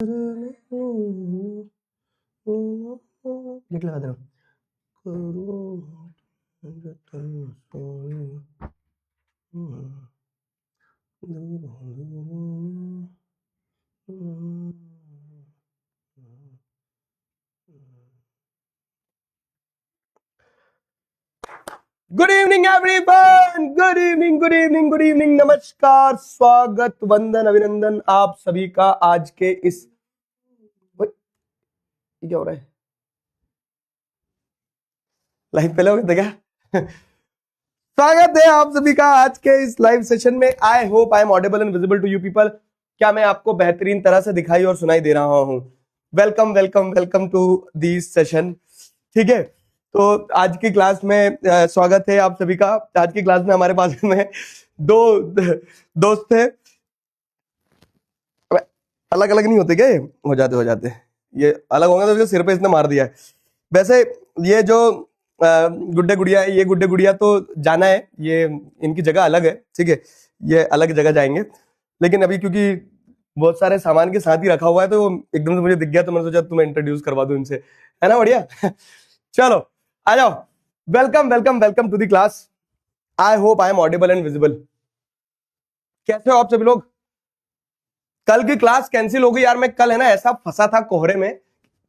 लिख लगा देना। Good evening everyone, good evening, good evening, good evening, नमस्कार, स्वागत, वंदन, अभिनंदन आप सभी का आज के इस क्या हो रहा है? लाइव पहले हो गया था क्या? स्वागत है आप सभी का आज के इस लाइव सेशन में। I hope I am audible and visible to you people. क्या मैं आपको बेहतरीन तरह से दिखाई और सुनाई दे रहा हूं? Welcome welcome welcome to this session. ठीक है, तो आज की क्लास में स्वागत है आप सभी का। आज की क्लास में हमारे पास में दो दोस्त थे। अलग अलग नहीं होते क्या? हो जाते ये अलग होंगे तो इसके सिर पे इसने मार दिया है। वैसे ये जो गुड्डे गुड़िया है, ये गुड्डे गुड़िया तो जाना है, ये इनकी जगह अलग है। ठीक है, ये अलग जगह जाएंगे, लेकिन अभी क्योंकि बहुत सारे सामान के साथ ही रखा हुआ है तो एकदम से मुझे दिख गया, तो मैंने सोचा तुम्हें इंट्रोड्यूस करवा दूं इनसे, है ना? बढ़िया। चलो आ जाओ। Welcome welcome welcome to the class. I hope I am audible and visible. कैसे हो आप सभी लोग? कल की क्लास कैंसिल हो गई यार। मैं कल है ना ऐसा फंसा था कोहरे में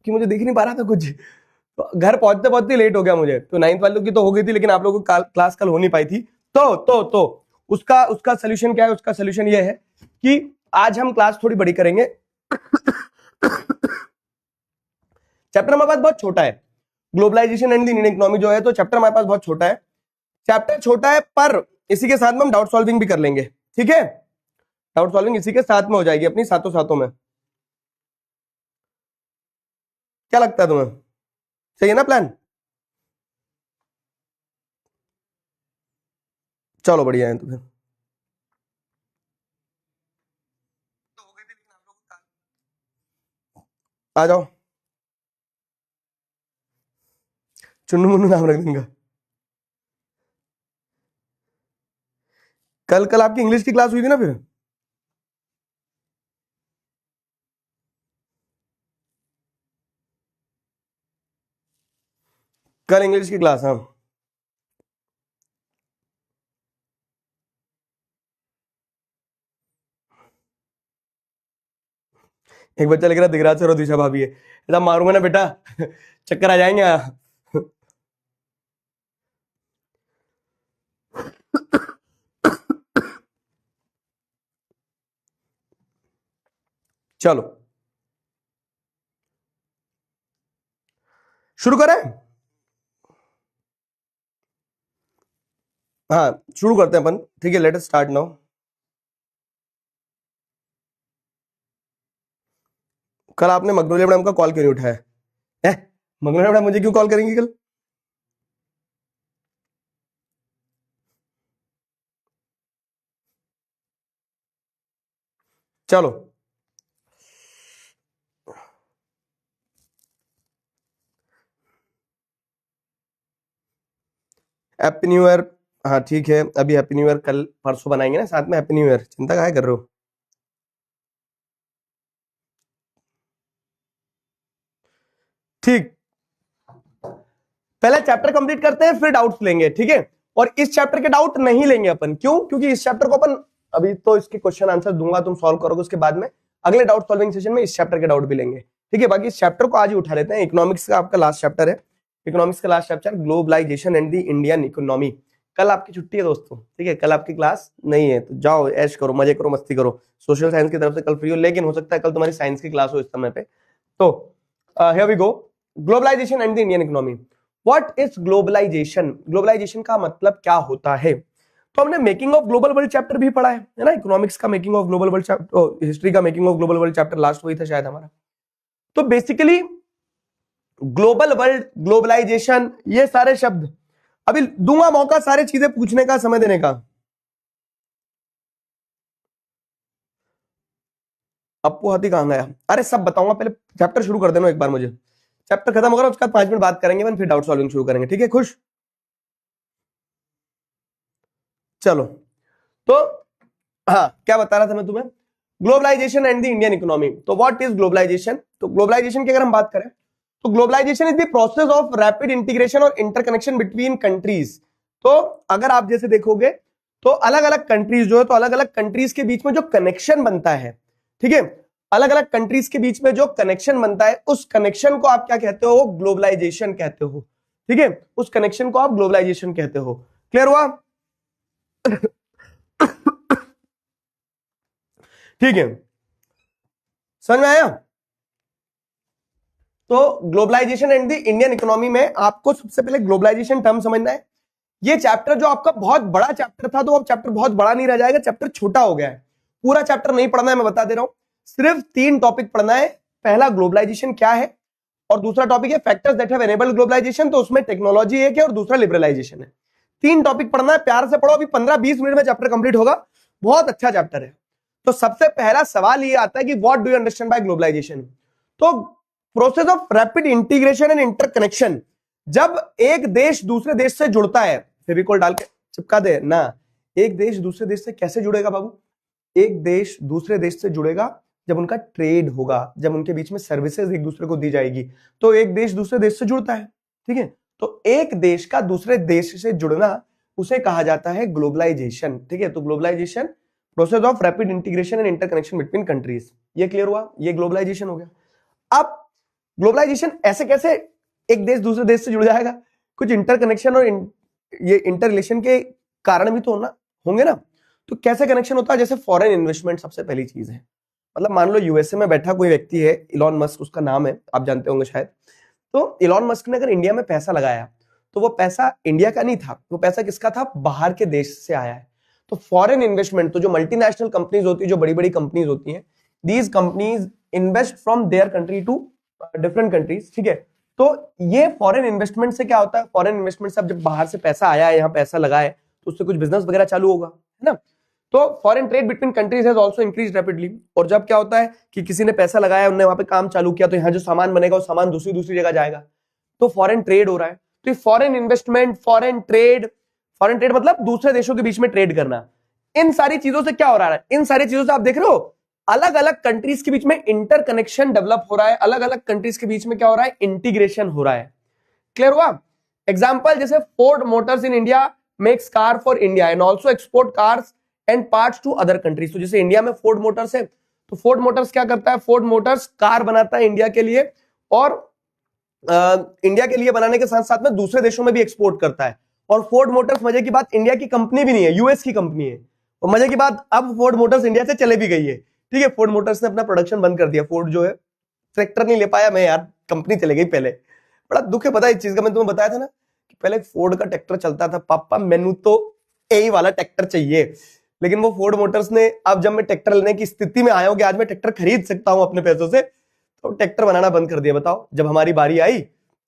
कि मुझे दिख नहीं पा रहा था कुछ। तो घर पहुंचते पहुंचते लेट हो गया मुझे। तो 9th वालों की तो हो गई थी, लेकिन आप लोगों की क्लास कल हो नहीं पाई थी। तो उसका उसका सोल्यूशन क्या है? उसका सोल्यूशन ये है कि आज हम क्लास थोड़ी बड़ी करेंगे। चैप्टर हमारे पास बहुत छोटा है, globalisation and the Indian economy जो है, तो चैप्टर हमारे पास बहुत छोटा है। चैप्टर छोटा है पर इसी के साथ में हम डाउट सॉल्विंग भी कर लेंगे। ठीक है, डाउट सॉल्विंग इसी के साथ में हो जाएगी अपनी सातों सातों में। क्या लगता है तुम्हें? सही है ना प्लान? चलो बढ़िया है। तो फिर आ जाओ। चुन्नू मुन्नू नाम रख देंगे। कल कल आपकी इंग्लिश की क्लास हुई थी ना? फिर कल इंग्लिश की क्लास, हाँ। एक बच्चा लिख रहा दिख रहा सर दिशा भाभी है। ऐसा मारूंगा ना बेटा, चक्कर आ जाएंगे। चलो शुरू करें। हाँ शुरू करते हैं अपन। ठीक है, लेट अस स्टार्ट नाउ। कल आपने मगनोलिया मैडम का कॉल क्यों नहीं उठाया है? मगनोलिया मैडम मुझे क्यों कॉल करेंगी कल? चलो हैप्पी न्यू ईयर। हाँ ठीक है, अभी हैप्पी न्यू ईयर कल परसों बनाएंगे ना साथ में। हैप्पी न्यू ईयर, चिंता काहे कर रहे हो? ठीक, पहले चैप्टर कंप्लीट करते हैं फिर डाउट्स लेंगे। ठीक है, और इस चैप्टर के डाउट नहीं लेंगे अपन। क्यों? क्योंकि इस चैप्टर को अपन अभी तो इसके क्वेश्चन आंसर दूंगा, तुम सॉल्व करोगे, उसके बाद में अगले डाउट सॉल्विंग सेशन में इस चैप्टर के डाउट भी लेंगे। ठीक है, बाकी इस चैप्टर को आज ही उठा लेते हैं। इकोनॉमिक्स का आपका लास्ट चैप्टर है। इकोनॉमिक्स का last chapter globalisation and the Indian economy. कल आपकी छुट्टी है दोस्तों। ठीक है, कल आपकी क्लास नहीं है, तो जाओ ऐश करो, मजे करो, मस्ती करो। सोशल साइंस की तरफ से कल फ्री हो, लेकिन हो सकता है कल तुम्हारी साइंस की क्लास हो इस समय पे। तो here we go. Globalisation and the Indian economy. What is globalisation? Globalisation का मतलब क्या होता है? तो हमने making of global world chapter भी पढ़ा है ना? इकोनॉमिक्स का making of global world chapter, history का making of global world chapter last वही था शायद हमारा। तो बेसिकली ग्लोबल वर्ल्ड, ग्लोबलाइजेशन, ये सारे शब्द अभी दूंगा मौका सारे चीजें पूछने का, समय देने का। अप्पू हाथी कहां गया? अरे सब बताऊंगा, पहले चैप्टर शुरू कर देना एक बार। मुझे चैप्टर खत्म होगा उसके बाद 5 मिनट बात करेंगे, फिर डाउट सॉल्विंग शुरू करेंगे। ठीक है, खुश? चलो तो हाँ, क्या बता रहा था मैं तुम्हें? Globalisation and the Indian economy. तो व्हाट इज ग्लोबलाइजेशन? तो ग्लोबलाइजेशन की अगर हम बात करें तो globalisation is the process of rapid integration और इंटरकनेक्शन बिटवीन कंट्रीज। तो अगर आप जैसे देखोगे तो अलग अलग कंट्रीज जो है, तो अलग अलग कंट्रीज के बीच में जो कनेक्शन बनता है, ठीक है, अलग अलग कंट्रीज के बीच में जो कनेक्शन बनता है, उस कनेक्शन को आप क्या कहते हो? ग्लोबलाइजेशन कहते हो, ठीक है, उस कनेक्शन को आप ग्लोबलाइजेशन कहते हो। क्लियर हुआ? ठीक है, समझ में आया? तो globalisation and the Indian economy में आपको सबसे पहले ग्लोबलाइजेशन टर्म समझना है। ये चैप्टर जो आपका बहुत बड़ा चैप्टर था, तो अब चैप्टर बहुत बड़ा नहीं रह जाएगा, चैप्टर छोटा हो गया है। पूरा चैप्टर नहीं पढ़ना है, मैं बता दे रहा हूं, सिर्फ 3 टॉपिक पढ़ना है। पहला ग्लोबलाइजेशन क्या है, और दूसरा टॉपिक है factors that have enabled globalisation, तो उसमें टेक्नोलॉजी एक है और दूसरा लिबरलाइजेशन है। 3 टॉपिक पढ़ना है, प्यार से पढ़ो, अभी 15-20 मिनट में चैप्टर कंप्लीट होगा, बहुत अच्छा चैप्टर है। तो सबसे पहला सवाल ये आता है कि what do you understand by globalisation? तो process of rapid integration and interconnection, जब एक देश दूसरे देश से जुड़ता है, फेविकोल डाल के चिपका दे ना, एक देश दूसरे देश से कैसे जुड़ेगा बाबू? एक देश दूसरे देश से जुड़ेगा जब उनका ट्रेड होगा, जब उनके बीच में सर्विसेज एक दूसरे को दी जाएगी, तो एक देश दूसरे देश से जुड़ता है, ठीक है। तो एक देश का दूसरे देश से जुड़ना, उसे कहा जाता है ग्लोबलाइजेशन, ठीक है। तो globalisation process of rapid integration and interconnection between countries, ये क्लियर हुआ, ये ग्लोबलाइजेशन हो गया। अब ग्लोबलाइजेशन ऐसे कैसे एक देश दूसरे देश से जुड़ जाएगा? कुछ इंटरकनेक्शन और ये इंटर रिलेशन के कारण भी तो होंगे ना। तो कैसे कनेक्शन होता है? जैसे फॉरेन इन्वेस्टमेंट सबसे पहली चीज है। मतलब मान लो यूएसए में बैठा कोई व्यक्ति है, इलॉन मस्क उसका नाम है, आप जानते होंगे शायद। तो इलॉन मस्क ने अगर इंडिया में पैसा लगाया, तो वो पैसा इंडिया का नहीं था, वो पैसा किसका था? बाहर के देश से आया है। तो फॉरेन इन्वेस्टमेंट, तो जो मल्टीनेशनल कंपनीज होती है, जो बड़ी बड़ी कंपनीज होती हैं, these companies invest from their country to different countries, ठीक है। तो ये फॉरेन इन्वेस्टमेंट से क्या होता है? फॉरेन इन्वेस्टमेंट से अब जब बाहर से पैसा आया है, यहाँ पैसा लगा है, तो उससे कुछ बिजनेस वगैरह चालू होगा, है ना। तो foreign trade between countries has also increased rapidly. और जब क्या होता है कि किसी ने पैसा लगाया, उन्होंने वहां पे काम चालू किया, तो यहाँ जो सामान बनेगा वो सामान दूसरी जगह जाएगा, तो फॉरेन ट्रेड हो रहा है। तो फॉरेन इन्वेस्टमेंट, फॉरेन ट्रेड मतलब दूसरे देशों के बीच में ट्रेड करना। इन सारी चीजों से क्या हो रहा है? इन सारी चीजों से आप देख रहे हो अलग अलग कंट्रीज के बीच में इंटरकनेक्शन डेवलप हो रहा है, अलग अलग कंट्रीज के बीच में क्या हो रहा है? इंटीग्रेशन हो रहा है। क्लियर हुआ? एग्जांपल जैसे Ford Motors in India makes car for India and also export cars and parts to other countries. तो जैसे इंडिया में फोर्ड मोटर्स है, तो फोर्ड मोटर्स क्या करता है? फोर्ड मोटर्स कार बनाता है इंडिया के लिए, और इंडिया के लिए बनाने के साथ साथ में दूसरे देशों में भी एक्सपोर्ट करता है। और फोर्ड मोटर्स, मजे की बात, इंडिया की कंपनी भी नहीं है, यूएस की कंपनी है। और मजे की बात, अब फोर्ड मोटर्स इंडिया से चले भी गई है, ठीक है। फोर्ड मोटर्स ने अपना प्रोडक्शन बंद कर दिया। फोर्ड जो है ट्रैक्टर नहीं ले पाया, मैं यार कंपनी चले गई। पहले बड़ा दुख है पता है इस चीज का, मैं तुम्हें बताया था ना कि पहले फोर्ड का ट्रैक्टर चलता था, पापा मैनू तो यही वाला ट्रैक्टर चाहिए। लेकिन वो फोर्ड मोटर्स ने, अब जब मैं ट्रैक्टर लेने की स्थिति में आया हूं कि आज मैं ट्रैक्टर खरीद सकता हूं अपने पैसों से, तो ट्रैक्टर बनाना बंद कर दिया। बताओ, जब हमारी बारी आई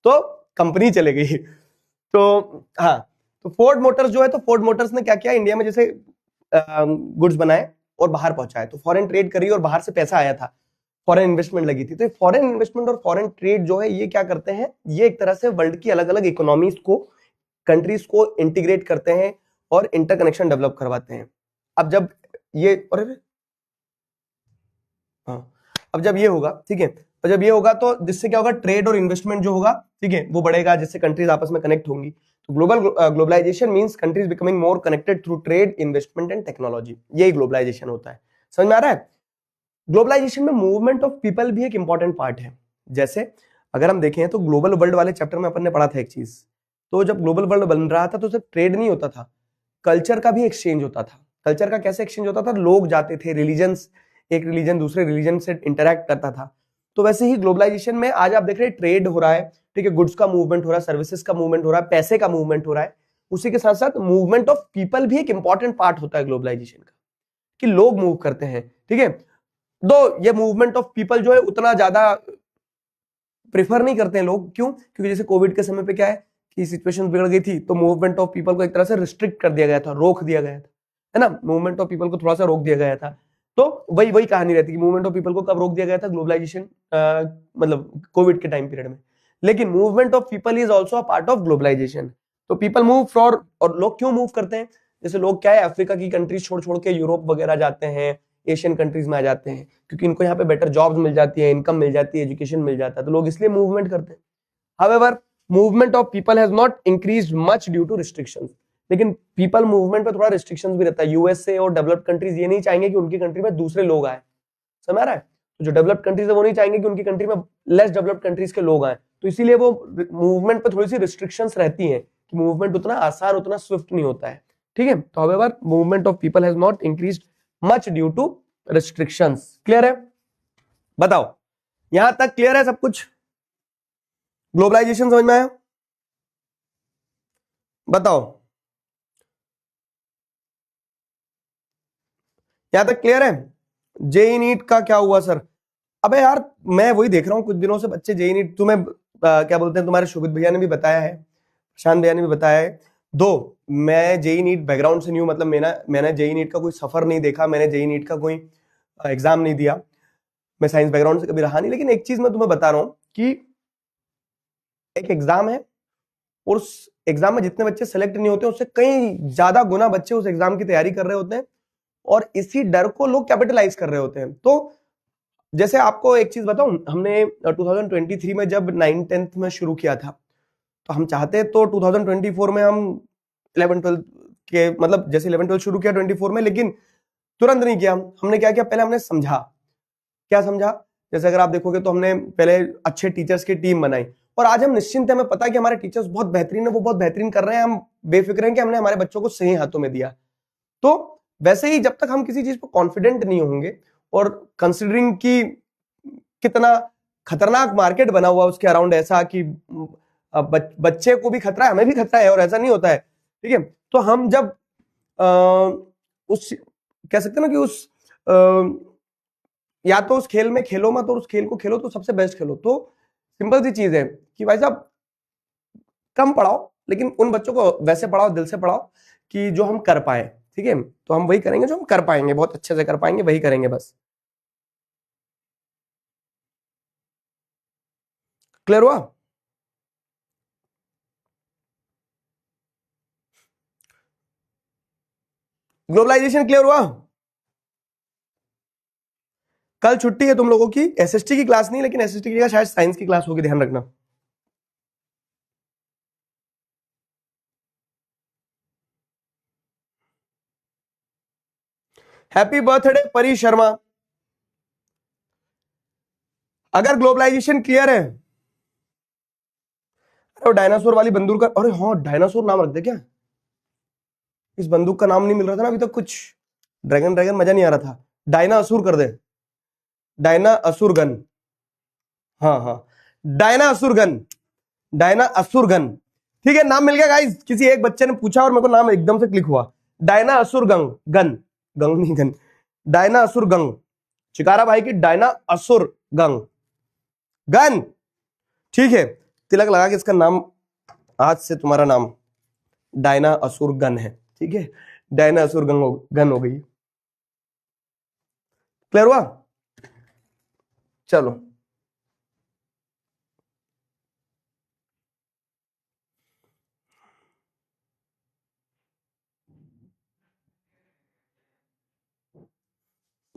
तो कंपनी चले गई। तो हाँ, तो फोर्ड मोटर्स जो है, तो फोर्ड मोटर्स ने क्या किया, इंडिया में जैसे गुड्स बनाए और बाहर पहुंचाए, तो फॉरेन ट्रेड करी और बाहर से पैसा आया था, फॉरेन इन्वेस्टमेंट लगी थी। तो फॉरेन इन्वेस्टमेंट और फॉरेन ट्रेड जो है, ये क्या करते हैं? ये एक तरह से वर्ल्ड की अलग अलग इकोनॉमीज को, कंट्रीज को इंटीग्रेट करते हैं और इंटरकनेक्शन डेवलप करवाते हैं। अब जब ये अब जब ये होगा, ठीक है, तो जब ये होगा तो जिससे क्या होगा? ट्रेड और इन्वेस्टमेंट जो होगा, ठीक है, वो बढ़ेगा, जिससे कंट्रीज आपस में कनेक्ट होंगी। तो globalisation means countries becoming more connected through trade, investment and technology. यही ग्लोबलाइजेशन होता है। समझ में आ रहा है? ग्लोबलाइजेशन में मूवमेंट ऑफ पीपल भी एक इंपॉर्टेंट पार्ट है। जैसे अगर हम देखें तो ग्लोबल वर्ल्ड वाले चैप्टर में अपन ने पढ़ा था एक चीज, तो जब ग्लोबल वर्ल्ड बन रहा था तो सिर्फ ट्रेड नहीं होता था, कल्चर का भी एक्सचेंज होता था। कल्चर का कैसे एक्सचेंज होता था? लोग जाते थे, रिलीजन्स, एक रिलीजन दूसरे रिलीजन से इंटरैक्ट करता था। तो वैसे ही ग्लोबलाइजेशन में आज आप देख रहे हैं ट्रेड हो रहा है, ठीक है, गुड्स का मूवमेंट हो रहा है, सर्विसेज का मूवमेंट हो रहा है, पैसे का मूवमेंट हो रहा है। उसी के साथ साथ मूवमेंट ऑफ पीपल भी एक इंपॉर्टेंट पार्ट होता है ग्लोबलाइजेशन का, कि लोग मूव करते हैं, ठीक है। दो ये मूवमेंट ऑफ पीपल जो है उतना ज्यादा प्रेफर नहीं करते हैं लोग। क्यों? क्योंकि जैसे कोविड के समय पे क्या है कि सिचुएशन बिगड़ गई थी, तो मूवमेंट ऑफ पीपल को एक तरह से रिस्ट्रिक्ट कर दिया गया था, रोक दिया गया था, है ना। मूवमेंट ऑफ पीपल को थोड़ा सा रोक दिया गया था। तो वही कहानी रहती है कि मूवमेंट ऑफ पीपल को कब रोक दिया गया था? ग्लोबलाइजेशन, मतलब कोविड के टाइम पीरियड में। लेकिन movement of people is also a part of globalisation. तो पीपल मूव फॉर, और लोग क्यों मूव करते हैं? जैसे लोग क्या है, अफ्रीका की कंट्रीज छोड़ छोड़ के यूरोप वगैरह जाते हैं, एशियन कंट्रीज में आ जाते हैं, क्योंकि इनको यहाँ पे बेटर जॉब्स मिल जाती है, इनकम मिल जाती है, एजुकेशन मिल जाता है, तो लोग इसलिए मूवमेंट करते हैं। However movement of people has not increased much due to restrictions, लेकिन पीपल मूवमेंट पे थोड़ा रिस्ट्रिक्शंस भी रहता है। यूएसए और डेवलप्ड कंट्रीज ये नहीं चाहेंगे कि उनकी कंट्री में दूसरे लोग आए, समझ रहा है? तो जो डेवलप्ड कंट्रीज है वो नहीं चाहेंगे कि उनकी कंट्री में लेस डेवलप्ड कंट्रीज के लोग आए, तो इसीलिए वो मूवमेंट पे थोड़ी सी रिस्ट्रिक्शंस रहती हैं कि मूवमेंट उतना आसान, उतना स्विफ्ट नहीं होता है, ठीक है? तो however movement of people has not increased much due to restrictions. Clear है? बताओ यहां तक क्लियर है सब कुछ? ग्लोबलाइजेशन समझ में आया? बताओ यहां तक क्लियर है? जेई नीट का क्या हुआ सर? अबे यार मैं वही देख रहा हूँ कुछ दिनों से बच्चे जेई नीट, तुम्हें क्या बोलते हैं, तुम्हारे शोभित भैया ने भी बताया है, प्रशांत भैया ने भी बताया है। दो, मैं जेई नीट बैकग्राउंड से नहीं हूँ, मतलब मैंने जेई नीट का कोई सफर नहीं देखा, मैंने जेई नीट का कोई एग्जाम नहीं दिया, मैं साइंस बैकग्राउंड से कभी रहा नहीं, लेकिन एक चीज मैं तुम्हें बता रहा हूँ कि एक एग्जाम है और उस एग्जाम में जितने बच्चे सेलेक्ट नहीं होते उससे कई ज्यादा गुना बच्चे उस एग्जाम की तैयारी कर रहे होते हैं और इसी डर को लोग कैपिटलाइज कर रहे होते हैं। तो जैसे आपको एक चीज बताऊं, हमने 2023 में जब 9th-10th में शुरू किया था, तो हम चाहते तो 2024 में हम 11th-12th के, मतलब जैसे 11th-12th शुरू किया 24 में, लेकिन तुरंत नहीं किया। हमने क्या किया, पहले हमने समझा। क्या समझा? जैसे अगर आप देखोगे तो हमने पहले अच्छे टीचर्स की टीम बनाई और आज हम निश्चिंत हैं, हमें पता है कि हमारे टीचर्स बहुत बेहतरीन है, वो बहुत बेहतरीन कर रहे हैं, हम बेफिक्र हैं कि हमने हमारे बच्चों को सही हाथों में दिया। तो वैसे ही जब तक हम किसी चीज पर कॉन्फिडेंट नहीं होंगे और कंसिडरिंग कि कितना खतरनाक मार्केट बना हुआ उसके अराउंड, ऐसा कि बच्चे को भी खतरा है, हमें भी खतरा है और ऐसा नहीं होता है, ठीक है? तो हम जब उस कह सकते हैं ना कि उस या तो उस खेल में खेलो मत और उस खेल को खेलो तो सबसे बेस्ट खेलो। तो सिंपल सी चीज है कि भाई साहब कम पढ़ाओ, लेकिन उन बच्चों को वैसे पढ़ाओ, दिल से पढ़ाओ कि जो हम कर पाए, ठीक है? तो हम वही करेंगे जो हम कर पाएंगे, बहुत अच्छे से कर पाएंगे, वही करेंगे बस। क्लियर हुआ? ग्लोबलाइजेशन क्लियर हुआ? कल छुट्टी है तुम लोगों की, एसएसटी की क्लास नहीं, लेकिन एसएसटी की जगह शायद साइंस की क्लास होगी, ध्यान रखना। हैप्पी बर्थडे परी शर्मा। अगर ग्लोबलाइजेशन क्लियर है, अरे डायनासोर वाली बंदूक का, अरे हाँ डायनासोर नाम रख दे क्या? इस बंदूक का नाम नहीं मिल रहा था ना अभी तक कुछ, ड्रैगन ड्रैगन मजा नहीं आ रहा था, डायना असुर कर दे, डायना असुर गन। हाँ हाँ, डायना असुर गन, डायना असुर गन, ठीक है? नाम मिल गया गाइस, किसी एक बच्चे ने पूछा और मेरे को नाम एकदम से क्लिक हुआ, डायना असुर गंग, गन, गंग नहीं गन, डायना असुर गंग, चिकारा भाई की डायना असुर गंग गन, ठीक है? तिलक लगा के इसका नाम, आज से तुम्हारा नाम डायना असुर गन है, ठीक है? डायना असुर गन हो गई। क्लियर हुआ? चलो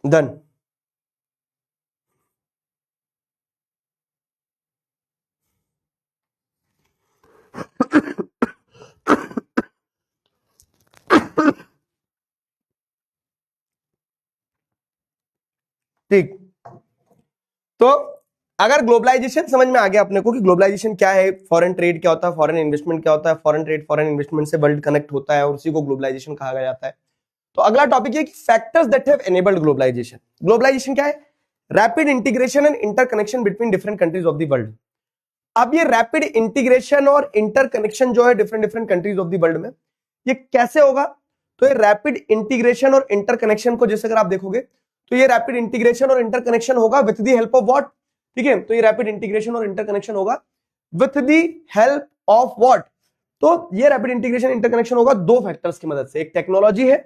डन। ठीक, तो अगर ग्लोबलाइजेशन समझ में आ गया अपने को कि ग्लोबलाइजेशन क्या है, फॉरेन ट्रेड क्या होता है, फॉरेन इन्वेस्टमेंट क्या होता है, फॉरेन ट्रेड फॉरेन इन्वेस्टमेंट से वर्ल्ड कनेक्ट होता है और उसी को ग्लोबलाइजेशन कहा जाता है। तो अगला टॉपिक है कि factors that have enabled globalisation. Globalisation क्या है? Rapid integration and interconnection between different countries of the world. अब ये रैपिड इंटीग्रेशन और इंटरकनेक्शन जो है different different countries of the world में, ये कैसे होगा? तो ये रैपिड इंटीग्रेशन और इंटरकनेक्शन को जैसे अगर आप देखोगे तो ये रैपिड इंटीग्रेशन और इंटरकनेक्शन होगा with the help of what, ठीक है? तो ये रैपिड इंटीग्रेशन और इंटरकनेक्शन होगा with the help of what? तो ये रैपिड इंटीग्रेशन इंटरकनेक्शन होगा दो फैक्टर्स की मदद से, एक टेक्नोलॉजी है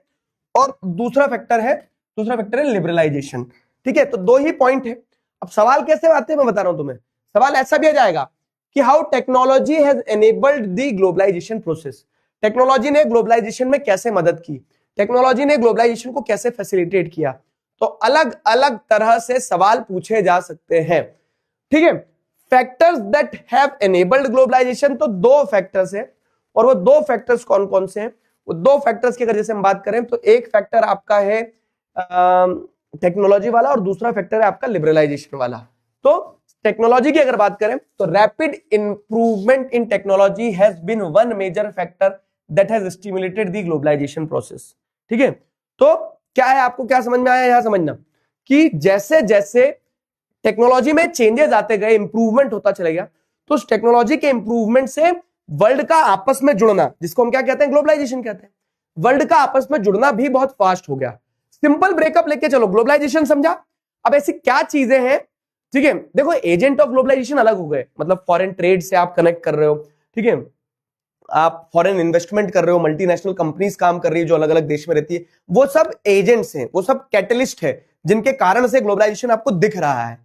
और दूसरा फैक्टर है लिबरलाइजेशन, ठीक है? तो दो ही पॉइंट है। अब सवाल कैसे आते हैं मैं बता रहा हूं तुम्हें, सवाल ऐसा भी आ जाएगा कि how technology has enabled the globalisation process. Technology ने ग्लोबलाइजेशन में कैसे मदद की, टेक्नोलॉजी ने ग्लोबलाइजेशन को कैसे फैसिलिटेट किया। तो अलग अलग तरह से सवाल पूछे जा सकते हैं, ठीक है। Factors that have enabled globalisation, तो दो फैक्टर्स है, और वो दो फैक्टर्स कौन कौन से हैं? वो दो फैक्टर्स की अगर जैसे हम बात करें तो एक फैक्टर आपका है टेक्नोलॉजी वाला और दूसरा फैक्टर है आपका लिबरलाइजेशन वाला। तो टेक्नोलॉजी की अगर बात करें तो rapid improvement in technology has been one major factor that has stimulated the globalisation process, ठीक है। तो क्या है, आपको क्या समझ में आया यहां समझना कि जैसे जैसे टेक्नोलॉजी में चेंजेस आते गए, इंप्रूवमेंट होता चला गया, तो उस टेक्नोलॉजी के इंप्रूवमेंट से वर्ल्ड का आपस में जुड़ना, जिसको हम क्या कहते हैं, ग्लोबलाइजेशन कहते हैं, वर्ल्ड का आपस में जुड़ना भी बहुत फास्ट हो गया। सिंपल ब्रेकअप लेके चलो, ग्लोबलाइजेशन समझा। अब ऐसी क्या चीजें हैं, ठीक है, देखो एजेंट ऑफ ग्लोबलाइजेशन अलग हो गए, मतलब फॉरेन ट्रेड से आप कनेक्ट कर रहे हो, ठीक है, आप फॉरेन इन्वेस्टमेंट कर रहे हो, मल्टीनेशनल कंपनीज काम कर रही है जो अलग अलग देश में रहती है, वो सब एजेंट्स हैं, वो सब कैटलिस्ट है जिनके कारण से ग्लोबलाइजेशन आपको दिख रहा है।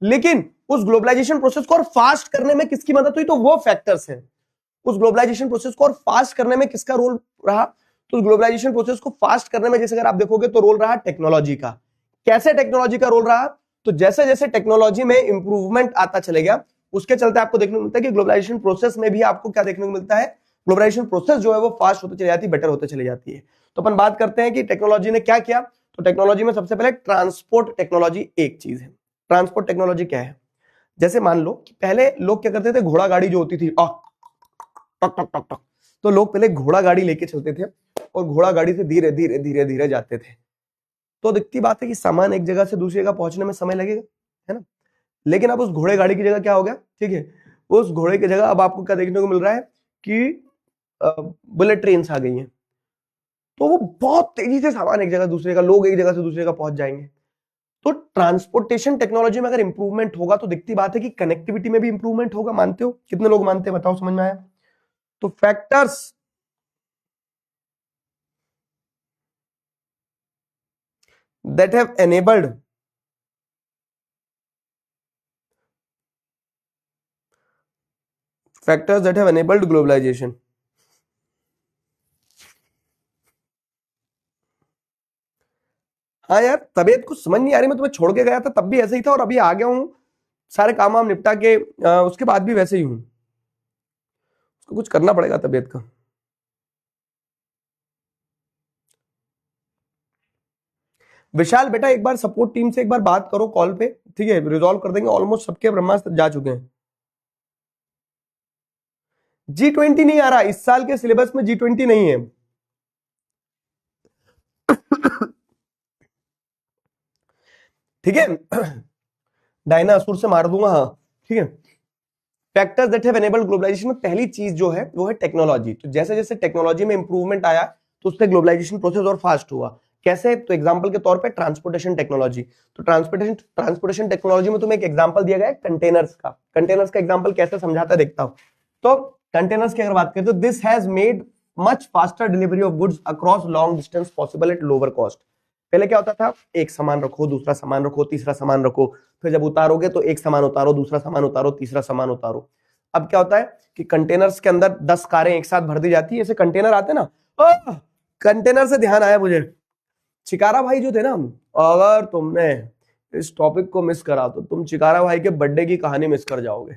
लेकिन उस ग्लोबलाइजेशन प्रोसेस को और फास्ट करने में किसकी मदद हुई? तो वो फैक्टर्स हैं। उस ग्लोबलाइजेशन प्रोसेस को और फास्ट करने में किसका रोल रहा? तो उस ग्लोबलाइजेशन प्रोसेस को फास्ट करने में जैसे अगर आप देखोगे तो रोल रहा टेक्नोलॉजी का। कैसे टेक्नोलॉजी का रोल रहा? तो जैसे जैसे टेक्नोलॉजी में इंप्रूवमेंट आता चलेगा, उसके चलते आपको देखने को मिलता है कि ग्लोबलाइजेशन प्रोसेस में भी आपको क्या देखने को मिलता है, ग्लोबलाइजेशन प्रोसेस जो है वो फास्ट होते चली जाती है, बेटर होते चली जाती है। तो अपन बात करते हैं कि टेक्नोलॉजी ने क्या किया। तो टेक्नोलॉजी में सबसे पहले ट्रांसपोर्ट टेक्नोलॉजी एक चीज है। ट्रांसपोर्ट टेक्नोलॉजी क्या है? जैसे मान लो कि पहले लोग क्या करते थे, घोड़ा गाड़ी जो होती थी, टक टक टक टक, तो लोग पहले घोड़ा गाड़ी लेके चलते थे और घोड़ा गाड़ी से धीरे धीरे धीरे धीरे जाते थे। तो दिखती बात है कि सामान एक जगह से दूसरी जगह पहुंचने में समय लगेगा, है ना। लेकिन अब उस घोड़े गाड़ी की जगह क्या हो गया, ठीक है, उस घोड़े की जगह अब आपको क्या देखने को मिल रहा है कि बुलेट ट्रेन आ गई हैं। तो वो बहुत तेजी से सामान एक जगह दूसरे का, लोग एक जगह से दूसरे का पहुंच जाएंगे। तो ट्रांसपोर्टेशन टेक्नोलॉजी में अगर इंप्रूवमेंट होगा तो दिखती बात है कि कनेक्टिविटी में भी इंप्रूवमेंट होगा। मानते हो? कितने लोग मानते हैं, बताओ, समझ में आया? तो factors that have enabled globalization. हाँ यार, तबीयत कुछ समझ नहीं आ रही, मैं तुम्हें छोड़ के गया था तब भी ऐसे ही था और अभी आ गया हूं, सारे काम वाम निपटा के उसके बाद भी वैसे ही हूं। उसको कुछ करना पड़ेगा तबीयत का। विशाल बेटा, एक बार सपोर्ट टीम से एक बार बात करो कॉल पे, ठीक है, रिजॉल्व कर देंगे। ऑलमोस्ट सबके ब्रह्मास्त्र जा चुके हैं। G20 नहीं आ रहा इस साल के सिलेबस में, G20 नहीं है। ठीक है, डायनासोर से मार दूंगा, हाँ, ठीक है। Factors that have enabled globalisation में पहली चीज जो है वो है टेक्नोलॉजी। तो जैसे जैसे टेक्नोलॉजी में इंप्रूवमेंट आया तो उससे ग्लोबलाइजेशन प्रोसेस और फास्ट हुआ। कैसे? तो एग्जांपल के तौर पे ट्रांसपोर्टेशन टेक्नोलॉजी। तो ट्रांसपोर्टेशन टेक्नोलॉजी में तुम्हें एक एग्जांपल दिया गया है कंटेनर्स का। कंटेनर्स का एग्जांपल कैसे समझाता देखता हूं। तो कंटेनर्स की अगर बात करें तो this has made much faster delivery of goods across long distance possible at lower cost. पहले क्या होता था, एक सामान रखो, दूसरा सामान रखो, तीसरा सामान रखो, फिर जब उतारोगे तो एक सामान उतारो, दूसरा सामान उतारो, तीसरा सामान उतारो। अब क्या होता है कि कंटेनर्स के अंदर 10 कारें एक साथ भर दी जाती है। ऐसे कंटेनर आते ना, कंटेनर से ध्यान आया मुझे, चिकारा भाई जो थे ना, अगर तुमने इस टॉपिक को मिस करा तो तुम चिकारा भाई के बर्थडे की कहानी मिस कर जाओगे।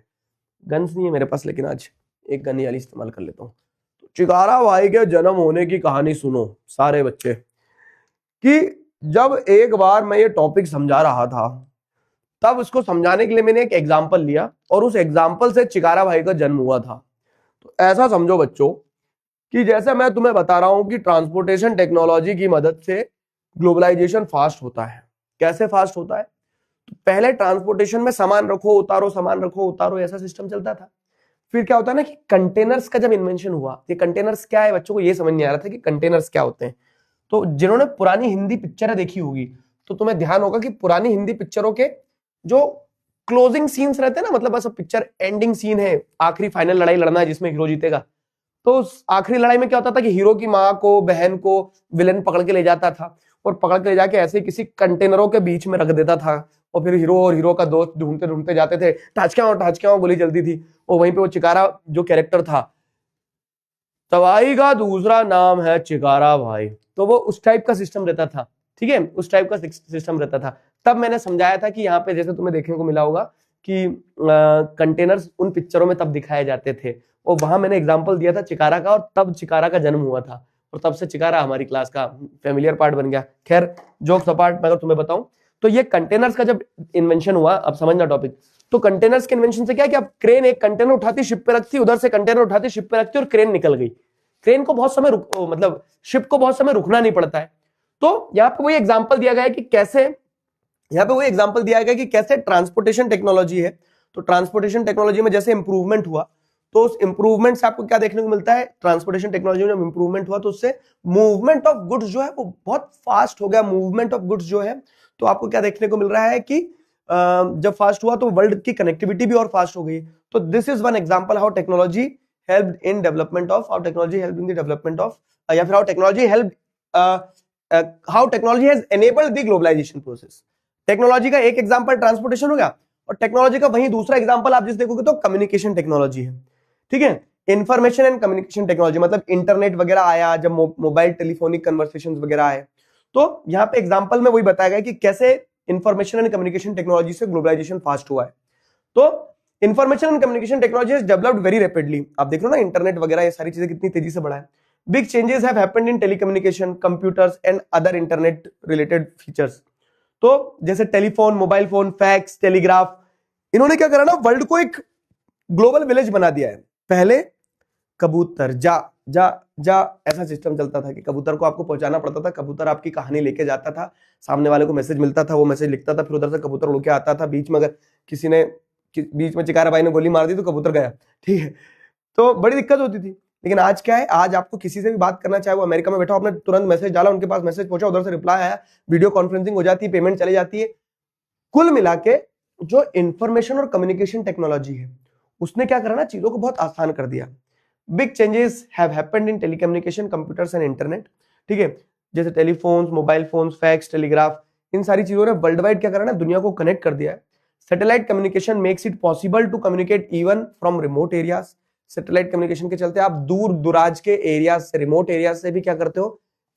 गन्स नहीं है मेरे पास, लेकिन आज एक गन वाली इस्तेमाल कर लेता हूँ। तो चिकारा भाई के जन्म होने की कहानी सुनो सारे बच्चे, कि जब एक बार मैं ये टॉपिक समझा रहा था तब उसको समझाने के लिए मैंने एक एग्जाम्पल लिया और उस एग्जाम्पल से चिकारा भाई का जन्म हुआ था। तो ऐसा समझो बच्चों कि जैसे मैं तुम्हें बता रहा हूं कि ट्रांसपोर्टेशन टेक्नोलॉजी की मदद से ग्लोबलाइजेशन फास्ट होता है। कैसे फास्ट होता है? तो पहले ट्रांसपोर्टेशन में सामान रखो उतारो, सामान रखो उतारो, ऐसा सिस्टम चलता था। फिर क्या होता है ना कि कंटेनर्स का जब इन्वेंशन हुआ, ये कंटेनर्स क्या है, बच्चों को ये समझ नहीं आ रहा था कि कंटेनर्स क्या होते हैं। तो जिन्होंने पुरानी हिंदी पिक्चरें देखी होगी तो तुम्हें ध्यान होगा कि पुरानी हिंदी पिक्चरों के जो क्लोजिंग सीन्स रहते हैं ना, मतलब बस पिक्चर एंडिंग सीन है, आखिरी फाइनल लड़ाई लड़ना है जिसमें हीरो जीतेगा। तो उस आखिरी लड़ाई में क्या होता था कि हीरो की माँ को, बहन को विलेन पकड़ के ले जाता था और पकड़ के ले जाके ऐसे किसी कंटेनरों के बीच में रख देता था और फिर हीरो और हीरो का दोस्त ढूंढते ढूंढते जाते थे, टाचक्याओ गोली चलती थी। और वहीं पे वो चिकारा जो कैरेक्टर था, तवाई का दूसरा नाम है चिकारा भाई, तो वो उस टाइप का सिस्टम रहता था। ठीक है, उस टाइप का सिस्टम रहता था। तब मैंने समझाया था कि यहाँ पे जैसे तुम्हें देखने को मिला होगा कि कंटेनर्स उन पिक्चरों में तब दिखाए जाते थे, और वहां मैंने एग्जांपल दिया था चिकारा का, और तब चिकारा का जन्म हुआ था, और तब से चिकारा हमारी क्लास का फेमिलियर पार्ट बन गया। खैर जोक्स अपार्ट, मैं अगर तुम्हें बताऊं तो ये कंटेनर्स का जब इन्वेंशन हुआ, अब समझना टॉपिक, तो कंटेनर्स के इन्वेंशन से क्या कि अब क्रेन एक कंटेनर उठाती शिप पे रखती, उधर से कंटेनर उठाती शिप पे रखती और क्रेन निकल गई। क्रेन को बहुत समय मतलब शिप को बहुत समय रुकना नहीं पड़ता है। तो यहाँ पे वही एग्जांपल दिया गया है कि कैसे, यहाँ पे वही एग्जांपल दिया गया कि कैसे ट्रांसपोर्टेशन टेक्नोलॉजी है, तो ट्रांसपोर्टेशन टेक्नोलॉजी में जैसे इंप्रूवमेंट हुआ, तो उस इंप्रूवमेंट से आपको क्या देखने को मिलता है, ट्रांसपोर्टेशन टेक्नोलॉजी में जब इंप्रूवमेंट हुआ तो उससे मूवमेंट ऑफ गुड्स जो है वो बहुत फास्ट हो गया। मूवमेंट ऑफ गुड्स जो है, तो आपको क्या देखने को मिल रहा है कि जब फास्ट हुआ तो वर्ल्ड की कनेक्टिविटी भी और फास्ट हो गई। तो this is one example how technology helped in development of, how technology helped in the development of, या फिर how technology helped, how technology has enabled the globalisation process. Technology का एक एग्जांपल ट्रांसपोर्टेशन हो गया, और टेक्नोलॉजी का वही दूसरा एग्जांपल आप जिस देखोगे तो कम्युनिकेशन टेक्नोलॉजी है। ठीक है, इंफॉर्मेशन एंड कम्युनिकेशन टेक्नोलॉजी मतलब इंटरनेट वगैरह आया, जब मोबाइल टेलीफोनिक कन्वर्सेशंस वगैरह आए, तो यहाँ पे एग्जांपल में वही बताया गया कि कैसे इंफॉर्मेशन एंड कम्युनिकेशन टेक्नोलॉजी से ग्लोबलाइजेशन फास्ट हुआ है। तो information and communication technology has developed very rapidly. आप देख लो ना इंटरनेट वगैरह ये सारी चीजें कितनी तेजी से बढ़ा है। Big changes have happened in telecommunication, computers and other internet related features. तो जैसे telephone, mobile phone, fax, telegraph, इन्होंने क्या करा ना, वर्ल्ड को एक ग्लोबल विलेज बना दिया है। पहले कबूतर जा जा जा ऐसा सिस्टम चलता था कि कबूतर को आपको पहुंचाना पड़ता था, कबूतर आपकी कहानी लेके जाता था, सामने वाले को मैसेज मिलता था, वो मैसेज लिखता था, फिर उधर से कबूतर उड़ के आता था। बीच में अगर किसी ने बीच में चिकारा भाई ने गोली मार दी तो कबूतर गया। ठीक है, तो बड़ी दिक्कत होती थी। लेकिन आज क्या है, आज आपको किसी से भी बात करना, चाहे वो अमेरिका में बैठा, आपने तुरंत मैसेज डाला, उनके पास मैसेज पहुंचा, उधर से रिप्लाई आया, वीडियो कॉन्फ्रेंसिंग हो जाती है, पेमेंट चली जाती है। कुल मिला के जो इंफॉर्मेशन और कम्युनिकेशन टेक्नोलॉजी है उसने क्या करा ना, चीजों को बहुत आसान कर दिया। Big changes have happened in telecommunication, computers and internet. ठीक है, जैसे telephones, mobile phones, fax, telegraph, इन सारी चीजों ने वर्ल्ड वाइड क्या करा ना, दुनिया को कनेक्ट कर दिया है। Satellite communication makes it possible to communicate even from remote areas. Satellite communication के चलते आप दूर दुराज के एरियाज से, रिमोट एरियाज से भी क्या करते हो,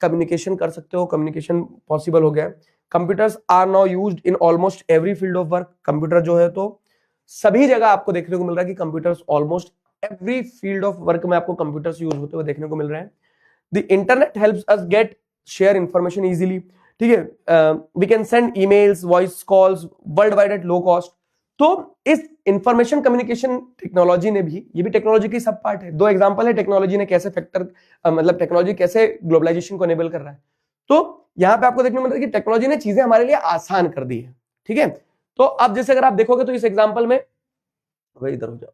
कम्युनिकेशन कर सकते हो, कम्युनिकेशन पॉसिबल हो गया। Computers are now used in almost every field of work. Computer जो है तो सभी जगह आपको देखने को मिल रहा है कि computers almost every field of work में आपको कंप्यूटर्स यूज होते हुए देखने को मिल रहे हैं। The internet helps us get share information easily. ठीक है, we can send emails, voice calls world wide at low cost. तो इस इंफॉर्मेशन कम्युनिकेशन टेक्नोलॉजी ने भी, ये भी टेक्नोलॉजी की सब पार्ट है। दो एग्जांपल है टेक्नोलॉजी ने कैसे फैक्टर, मतलब टेक्नोलॉजी कैसे ग्लोबलाइजेशन को एनेबल कर रहा है। तो यहां पे आपको देखने को मिलता है कि टेक्नोलॉजी ने चीजें हमारे लिए आसान कर दी है। ठीक है, तो अब जैसे अगर आप देखोगे तो इस एग्जांपल में, वही इधर हो जाओ,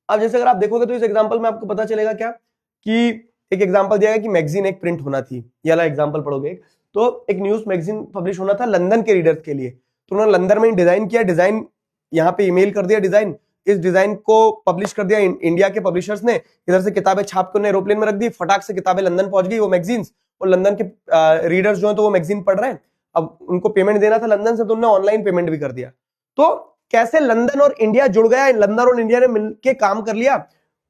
अब जैसे अगर आप देखोगे तो इस एग्जांपल में आपको पता चलेगा क्या कि एक एग्जांपल दिया गया कि मैगजीन एक प्रिंट होना थी। ये वाला एग्जांपल पढ़ोगे, तो एक न्यूज मैगजीन पब्लिश होना था लंदन के रीडर्स के लिए, तो उन्होंने लंदन में डिजाइन किया, डिजाइन यहाँ पे ईमेल कर दिया डिजाइन, इस डिजाइन को पब्लिश कर दिया इंडिया के पब्लिशर्स ने, इधर से किताबें छाप के उन्हें एरोप्लेन में रख दी, फटाक से किताबें लंदन पहुंच गई वो मैगजीन्स, और लंदन के रीडर्स जो है तो वो मैगजीन पढ़ रहे हैं। अब उनको पेमेंट देना था लंदन से, तो उन्होंने ऑनलाइन पेमेंट भी कर दिया। तो कैसे लंदन और इंडिया जुड़ गया, लंदन और इंडिया ने मिलकर काम कर लिया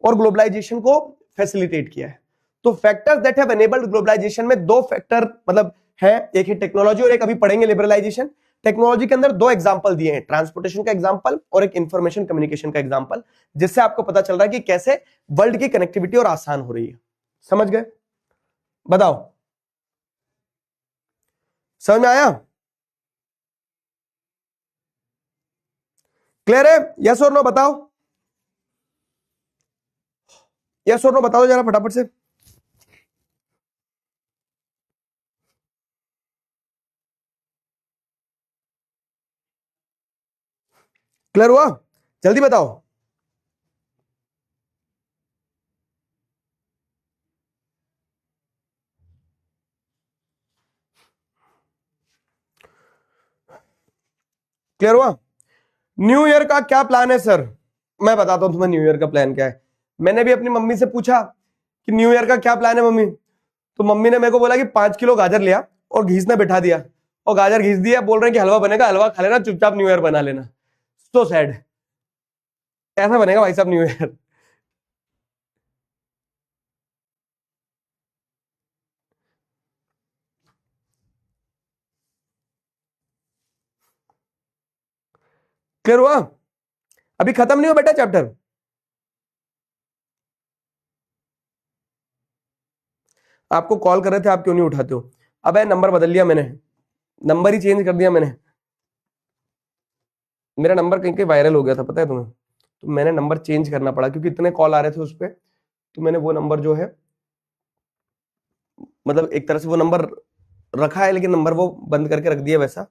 और ग्लोबलाइजेशन को फैसिलिटेट किया है। तो factors that have enabled globalisation में दो फैक्टर मतलब है, एक है टेक्नोलॉजी और एक अभी पढ़ेंगे लिबरलाइजेशन। टेक्नोलॉजी के अंदर दो एग्जांपल दिए हैं, ट्रांसपोर्टेशन का एग्जांपल और एक इंफॉर्मेशन कम्युनिकेशन का एग्जांपल, जिससे आपको पता चल रहा है कि कैसे वर्ल्ड की कनेक्टिविटी और आसान हो रही है। समझ गए? बताओ, समझ में आया? क्लियर है? यस और नो बताओ, यस और नो बताओ जरा फटाफट से। क्लियर हुआ? जल्दी बताओ। क्लियर हुआ? न्यू ईयर का क्या प्लान है सर? मैं बताता हूं तुम्हें न्यू ईयर का प्लान क्या है। मैंने भी अपनी मम्मी से पूछा कि न्यू ईयर का क्या प्लान है मम्मी, तो मम्मी ने मेरे को बोला कि 5 किलो गाजर लिया और घीसने बैठा दिया, और गाजर घीस दिया, बोल रहे हैं कि हलवा बनेगा, हलवा खा लेना, चुपचाप न्यू ईयर बना लेना। सो सैड, ऐसा बनेगा भाई साहब न्यू ईयर। क्लियर हुआ? अभी खत्म नहीं हुआ बेटा चैप्टर। आपको कॉल कर रहे थे, आप क्यों नहीं उठाते हो? अब नंबर बदल लिया मैंने, नंबर ही चेंज कर दिया मैंने। मेरा नंबर कहीं कहीं वायरल हो गया था, पता है तुम्हें? तो मैंने नंबर चेंज करना पड़ा क्योंकि इतने कॉल आ रहे थे उस पर। तो मैंने वो नंबर जो है, मतलब एक तरह से वो नंबर रखा है, लेकिन नंबर वो बंद करके रख दिया वैसा,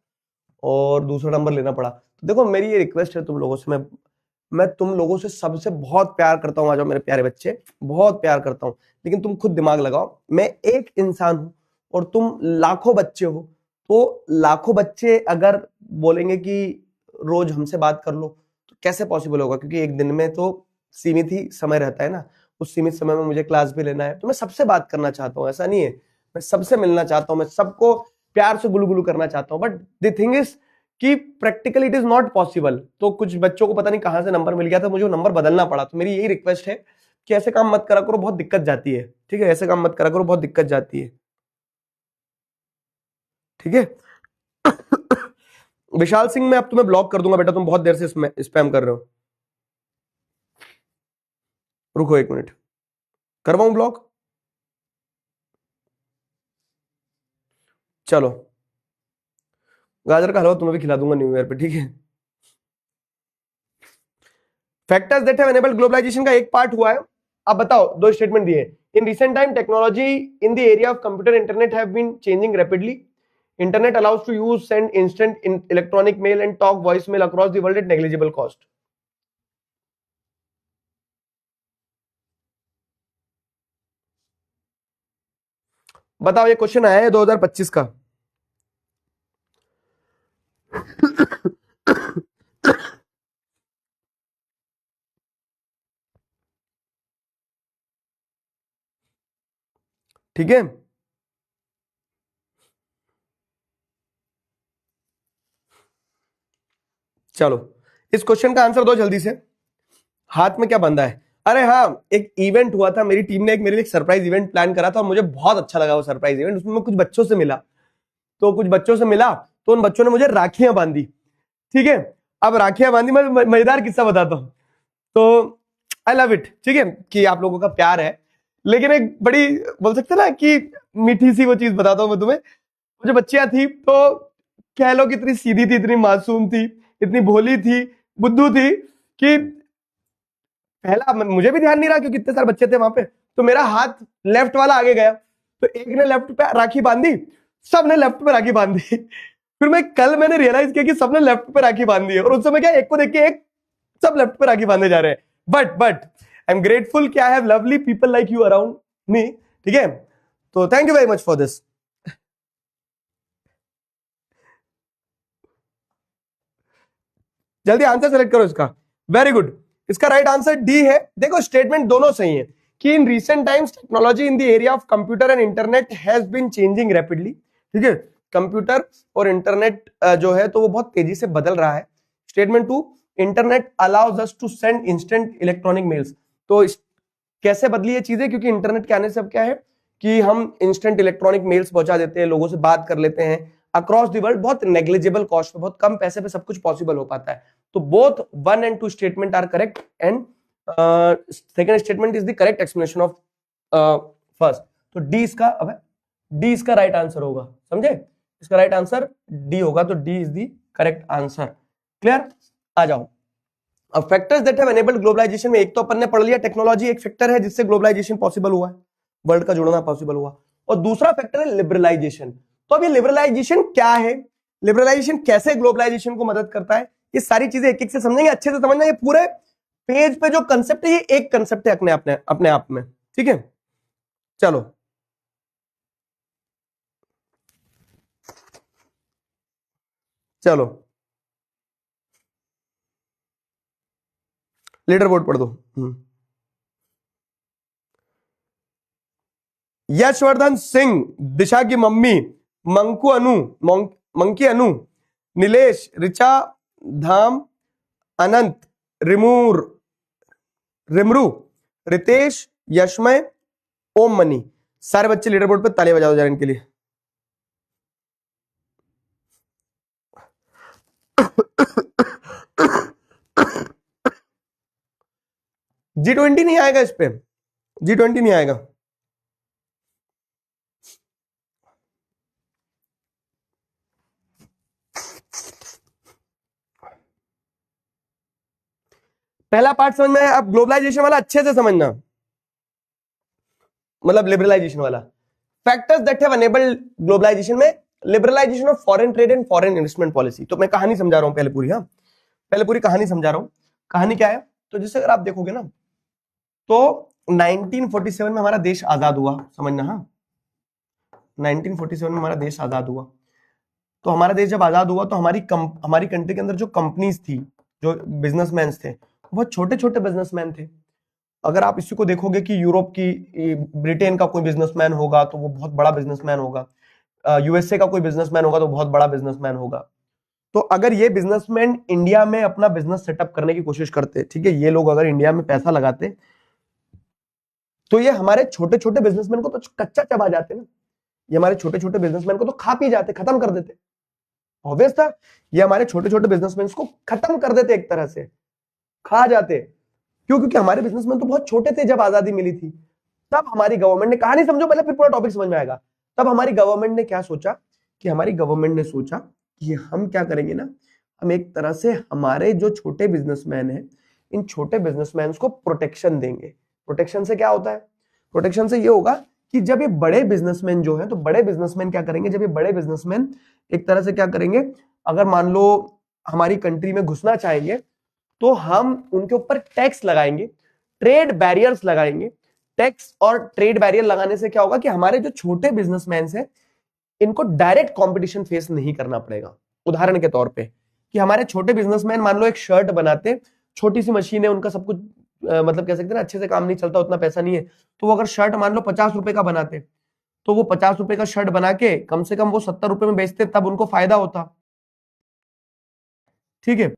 और दूसरा नंबर लेना पड़ा। तो देखो मेरी ये रिक्वेस्ट है तुम लोगों से, मैं तुम लोगों से सबसे बहुत प्यार करता हूं। आ जाओ मेरे प्यारे बच्चे, बहुत प्यार करता हूं, लेकिन तुम खुद दिमाग लगाओ। मैं एक इंसान हूं और तुम लाखों बच्चे हो। तो लाखों बच्चे अगर बोलेंगे कि रोज हमसे बात कर लो, तो कैसे पॉसिबल होगा? क्योंकि एक दिन में तो सीमित ही समय रहता है ना, उस सीमित समय में मुझे क्लास भी लेना है। तो मैं सबसे बात करना चाहता हूं, ऐसा नहीं है, मैं सबसे मिलना चाहता हूं, मैं सबको प्यार से गुलू गुलू करना चाहता हूं। बट द थिंग इज कि practically it is not possible. तो कुछ बच्चों को पता नहीं कहां से नंबर मिल गया था, मुझे नंबर बदलना पड़ा। तो मेरी यही रिक्वेस्ट है कि ऐसे काम मत करा करो, बहुत दिक्कत जाती है। ठीक है, ऐसे काम मत करा करो, बहुत दिक्कत जाती है। ठीक है। विशाल सिंह, मैं अब तुम्हें ब्लॉक कर दूंगा बेटा, तुम बहुत देर से स्पैम कर रहे हो। रुको एक मिनट, करवाऊं ब्लॉक? चलो, गाजर का हलवा तुम्हें भी खिला दूंगा न्यू ईयर पे, ठीक है। Factors that have enabled globalisation का एक पार्ट हुआ है। अब बताओ, दो स्टेटमेंट दिए। In recent time technology in the area of computer internet have been changing rapidly. Internet allows to use send instant electronic mail and talk voice mail across the world at negligible cost. बताओ, ये question आया है 2025 का। ठीक है, चलो इस question का आंसर दो जल्दी से। हाथ में क्या बंधा है? अरे हाँ, एक इवेंट हुआ था, मेरी टीम ने एक मेरे लिए एक सरप्राइज इवेंट प्लान करा था और मुझे बहुत अच्छा लगा वो सरप्राइज इवेंट। उसमें मैं कुछ बच्चों से मिला, तो कुछ बच्चों से मिला तो उन बच्चों ने मुझे राखियां बांधी। ठीक है, अब राखियां बांधी, मैं मजेदार किस्सा बताता हूँ। तो आई लव इट, ठीक है, कि आप लोगों का प्यार है। लेकिन एक बड़ी, बोल सकते ना कि मीठी सी वो चीज बताता हूँ मैं तुम्हें। वो जो बच्चियां थी, तो कह लो कि इतनी सीधी थी, इतनी मासूम थी, इतनी भोली थी, बुद्धू थी कि पहला मुझे भी ध्यान नहीं रहा क्योंकि इतने सारे बच्चे थे वहां पे। तो मेरा हाथ लेफ्ट वाला आगे गया, तो एक ने लेफ्ट पे राखी बांधी, सबने लेफ्ट पे राखी बांधी। फिर मैंने रियलाइज किया कि सबने लेफ्ट पे राखी बांधी है, और उस समय क्या, एक को देख के एक, सब लेफ्ट पे राखी बांधे जा रहे हैं। बट आई एम ग्रेटफुल कि I have lovely people like you around me. ठीक है, तो thank you very much for this. जल्दी आंसर सेलेक्ट करो इसका। वेरी गुड, इसका राइट आंसर डी है। देखो स्टेटमेंट दोनों सही है कि in recent times technology in the area of computer and internet has been changing rapidly. ठीक है, कंप्यूटर और इंटरनेट जो है तो वो बहुत तेजी से बदल रहा है। Statement two, internet allows us to send instant electronic mails. तो कैसे बदली ये चीजें? क्योंकि इंटरनेट के आने से अब क्या है कि हम इंस्टेंट इलेक्ट्रॉनिक मेल्स पहुंचा देते हैं, लोगों से बात कर लेते हैं अक्रॉस द वर्ल्ड, बहुत नेग्लिजिबल कॉस्ट पे, बहुत कम पैसे पे सब कुछ पॉसिबल हो पाता है। तो both 1 and 2 statement are correct, and second statement is the correct explanation of first. तो डी इसका, अब डी इसका राइट आंसर होगा, समझे? इसका राइट आंसर डी होगा, तो D is the correct answer. Clear? आ जाओ अब, factors that have enabled globalisation में एक तो अपन ने पढ़ लिया, टेक्नोलॉजी एक फैक्टर है जिससे ग्लोबलाइजेशन पॉसिबल हुआ है, वर्ल्ड का जुड़ना पॉसिबल हुआ। और दूसरा फैक्टर है लिबरलाइजेशन। तो अब ये लिबरलाइजेशन क्या है, लिबरलाइजेशन कैसे ग्लोबलाइजेशन को मदद करता है, ये सारी चीजें एक एक से समझेंगे, अच्छे से समझना। ये पूरे पेज पे जो कंसेप्ट है, ये एक कंसेप्ट है अपने आप में। ठीक है, चलो चलो लीडर बोर्ड पढ़ दो। यशवर्धन सिंह, दिशा की मम्मी, मंकू अनु, मंकी अनु, नीलेश, रिचा, धाम, अनंत, रिमूर, रिमरू, रितेश, यशमय, ओम मनी, सारे बच्चे लीडर बोर्ड पे ताली बजाओ जरा इनके लिए। G20 नहीं आएगा इस पे, G20 नहीं आएगा। पहला पार्ट समझ में आया। अब ग्लोबलाइजेशन वाला अच्छे से समझना, मतलब लिबरलाइजेशन वाला। Factors that have enabled globalisation में liberalisation of foreign trade and foreign investment policy. तो मैं कहानी समझा रहा हूं पहले पूरी, हाँ पहले पूरी कहानी समझा रहा हूं। कहानी क्या है, तो जैसे अगर आप देखोगे ना, तो 1947 में हमारा देश आजाद हुआ, समझना हाँ, 1947 में हमारा देश आजाद हुआ। तो हमारा देश जब आजाद हुआ तो हमारी कंट्री के अंदर जो कंपनीज थी, जो बिजनेसमैन थे, बहुत छोटे छोटे बिजनेसमैन थे। अगर आप इसी को देखोगे कि यूरोप की, ब्रिटेन का कोई बिजनेसमैन होगा तो वो बहुत बड़ा बिजनेसमैन होगा, यूएसए का कोई बिजनेसमैन होगा तो बहुत बड़ा बिजनेसमैन होगा। तो अगर ये बिजनेसमैन इंडिया में अपना बिजनेस सेटअप करने की कोशिश करते, ठीक है, ये लोग अगर इंडिया में पैसा लगाते, तो ये हमारे छोटे छोटे बिजनेसमैन को तो कच्चा चबा जाते ना, ये हमारे छोटे छोटे बिजनेसमैन को तो खा पी जाते, खत्म कर देते। ऑब्वियस था, ये हमारे छोटे छोटे बिजनेसमैन को खत्म कर देते, एक तरह से खा जाते। क्यों? क्योंकि हमारे बिजनेसमैन तो बहुत छोटे थे जब आजादी मिली थी। तब हमारी गवर्नमेंट ने, कहानी समझो पहले फिर पूरा टॉपिक समझ में आएगा। तब हमारी गवर्नमेंट ने क्या सोचा, कि हमारी गवर्नमेंट ने सोचा कि हम क्या करेंगे ना, हम एक तरह से हमारे जो छोटे बिजनेसमैन हैं, इन छोटे बिजनेसमैन को प्रोटेक्शन देंगे। प्रोटेक्शन से क्या होता है? प्रोटेक्शन से ये होगा कि जब ये बड़े बिजनेसमैन जो हैं, तो बड़े बिजनेसमैन क्या करेंगे, जब ये बड़े बिजनेसमैन एक तरह से क्या करेंगे, अगर मान लो हमारी कंट्री में घुसना चाहेंगे, तो हम उनके ऊपर टैक्स लगाएंगे, ट्रेड बैरियर्स लगाएंगे। टैक्स और ट्रेड बैरियर लगाने से क्या होगा कि हमारे जो छोटे बिजनेसमैन हैं, इनको डायरेक्ट कंपटीशन फेस नहीं करना पड़ेगा। उदाहरण के तौर पे, कि हमारे छोटे बिजनेसमैन मान लो एक शर्ट बनाते, छोटी सी मशीन है, उनका सब कुछ मतलब कह सकते हैं ना, अच्छे से काम नहीं चलता, उतना पैसा नहीं है, तो वो अगर शर्ट मान लो 50 रुपए का बनाते, तो वो 50 रुपए का शर्ट बना के कम से कम वो 70 रुपए में बेचते, तब उनको फायदा होता। ठीक है,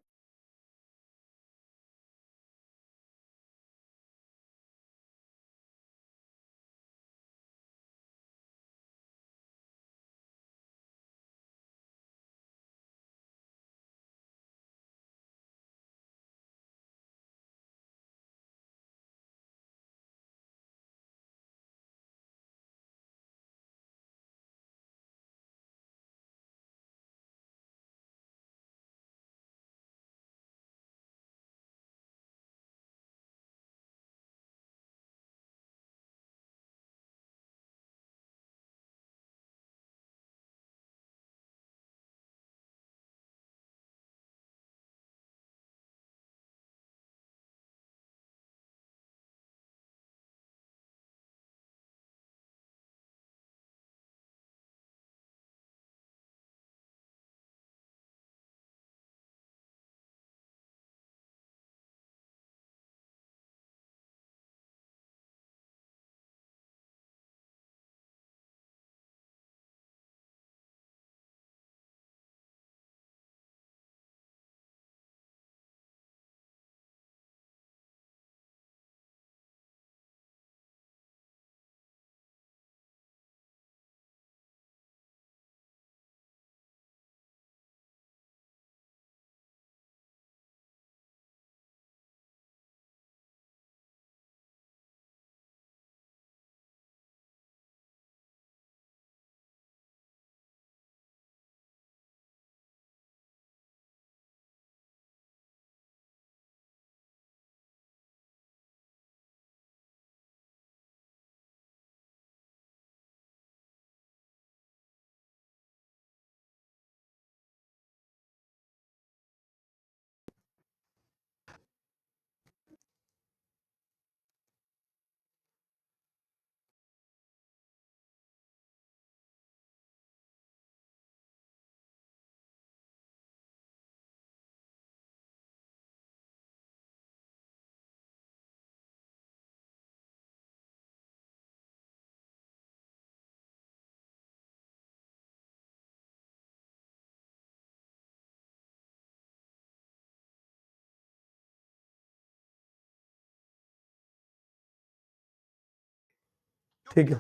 ठीक है,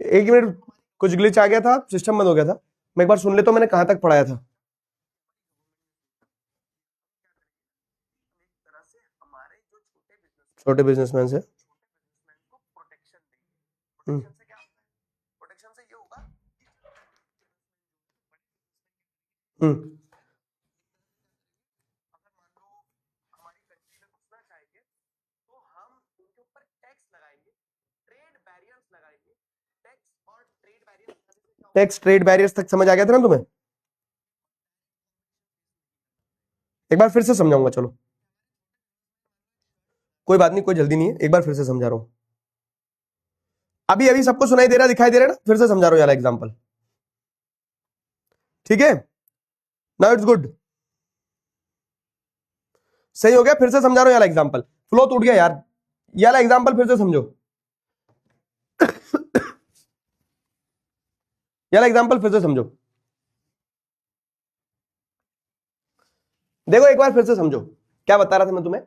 एक मिनट, कुछ ग्लिच आ गया था, सिस्टम बंद हो गया था। मैं एक बार सुन ले तो मैंने कहां तक पढ़ाया था। छोटे बिजनेसमैन से हम्म हम्म टैक्स ट्रेड बैरियर्स तक समझ आ गया था ना तुम्हें? एक बार फिर से समझाऊंगा, चलो कोई बात नहीं, कोई जल्दी नहीं है, एक बार फिर से समझा रहा हूं। अभी अभी सबको सुनाई दे रहा, दिखाई दे रहा है ना? फिर से समझा रहा हूं यार एग्जांपल, ठीक है? नाउ इट्स गुड, सही हो गया। फिर से समझा रहा हूं यार एग्जांपल, फ्लो टूट गया यार। यार एग्जांपल फिर से समझो, यार एग्जांपल फिर से समझो, देखो एक बार फिर से समझो। क्या बता रहा था मैं तुम्हें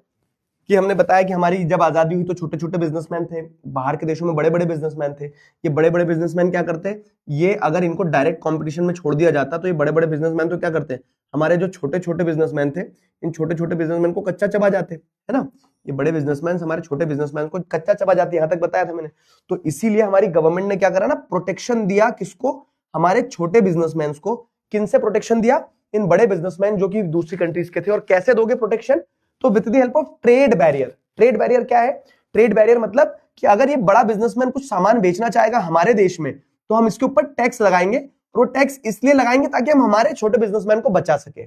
कि हमने बताया कि हमारी जब आजादी हुई तो छोटे छोटे बिजनेसमैन थे, बाहर के देशों में बड़े बड़े बिजनेसमैन थे। ये बड़े बड़े बिजनेसमैन क्या करते हैं, ये अगर इनको डायरेक्ट कंपटीशन में छोड़ दिया जाता तो ये बड़े बड़े बिजनेसमैन तो क्या करते हैं, हमारे जो छोटे छोटे बिजनेसमैन थे, इन छोटे छोटे बिजनेसमैन को कच्चा चबा जाते, है ना? ये बड़े बिजनेसमैन हमारे छोटे बिजनेसमैन को कच्चा चबा जाते, यहां तक बताया था मैंने। तो इसीलिए हमारी गवर्नमेंट ने क्या करा ना, प्रोटेक्शन दिया किसको, हमारे छोटे बिजनेसमैन को। किनसे प्रोटेक्शन दिया? इन बड़े बिजनेसमैन जो कि दूसरी कंट्रीज के थे। और कैसे दोगे प्रोटेक्शन? तो with the help of trade barrier. Trade barrier क्या है? ट्रेड बैरियर मतलब कि अगर ये बड़ा बिजनेसमैन कुछ सामान बेचना चाहेगा हमारे देश में, तो हम इसके ऊपर टैक्स लगाएंगे। और वो टैक्स इसलिए लगाएंगे ताकि हम हमारे छोटे बिजनेसमैन को बचा सके।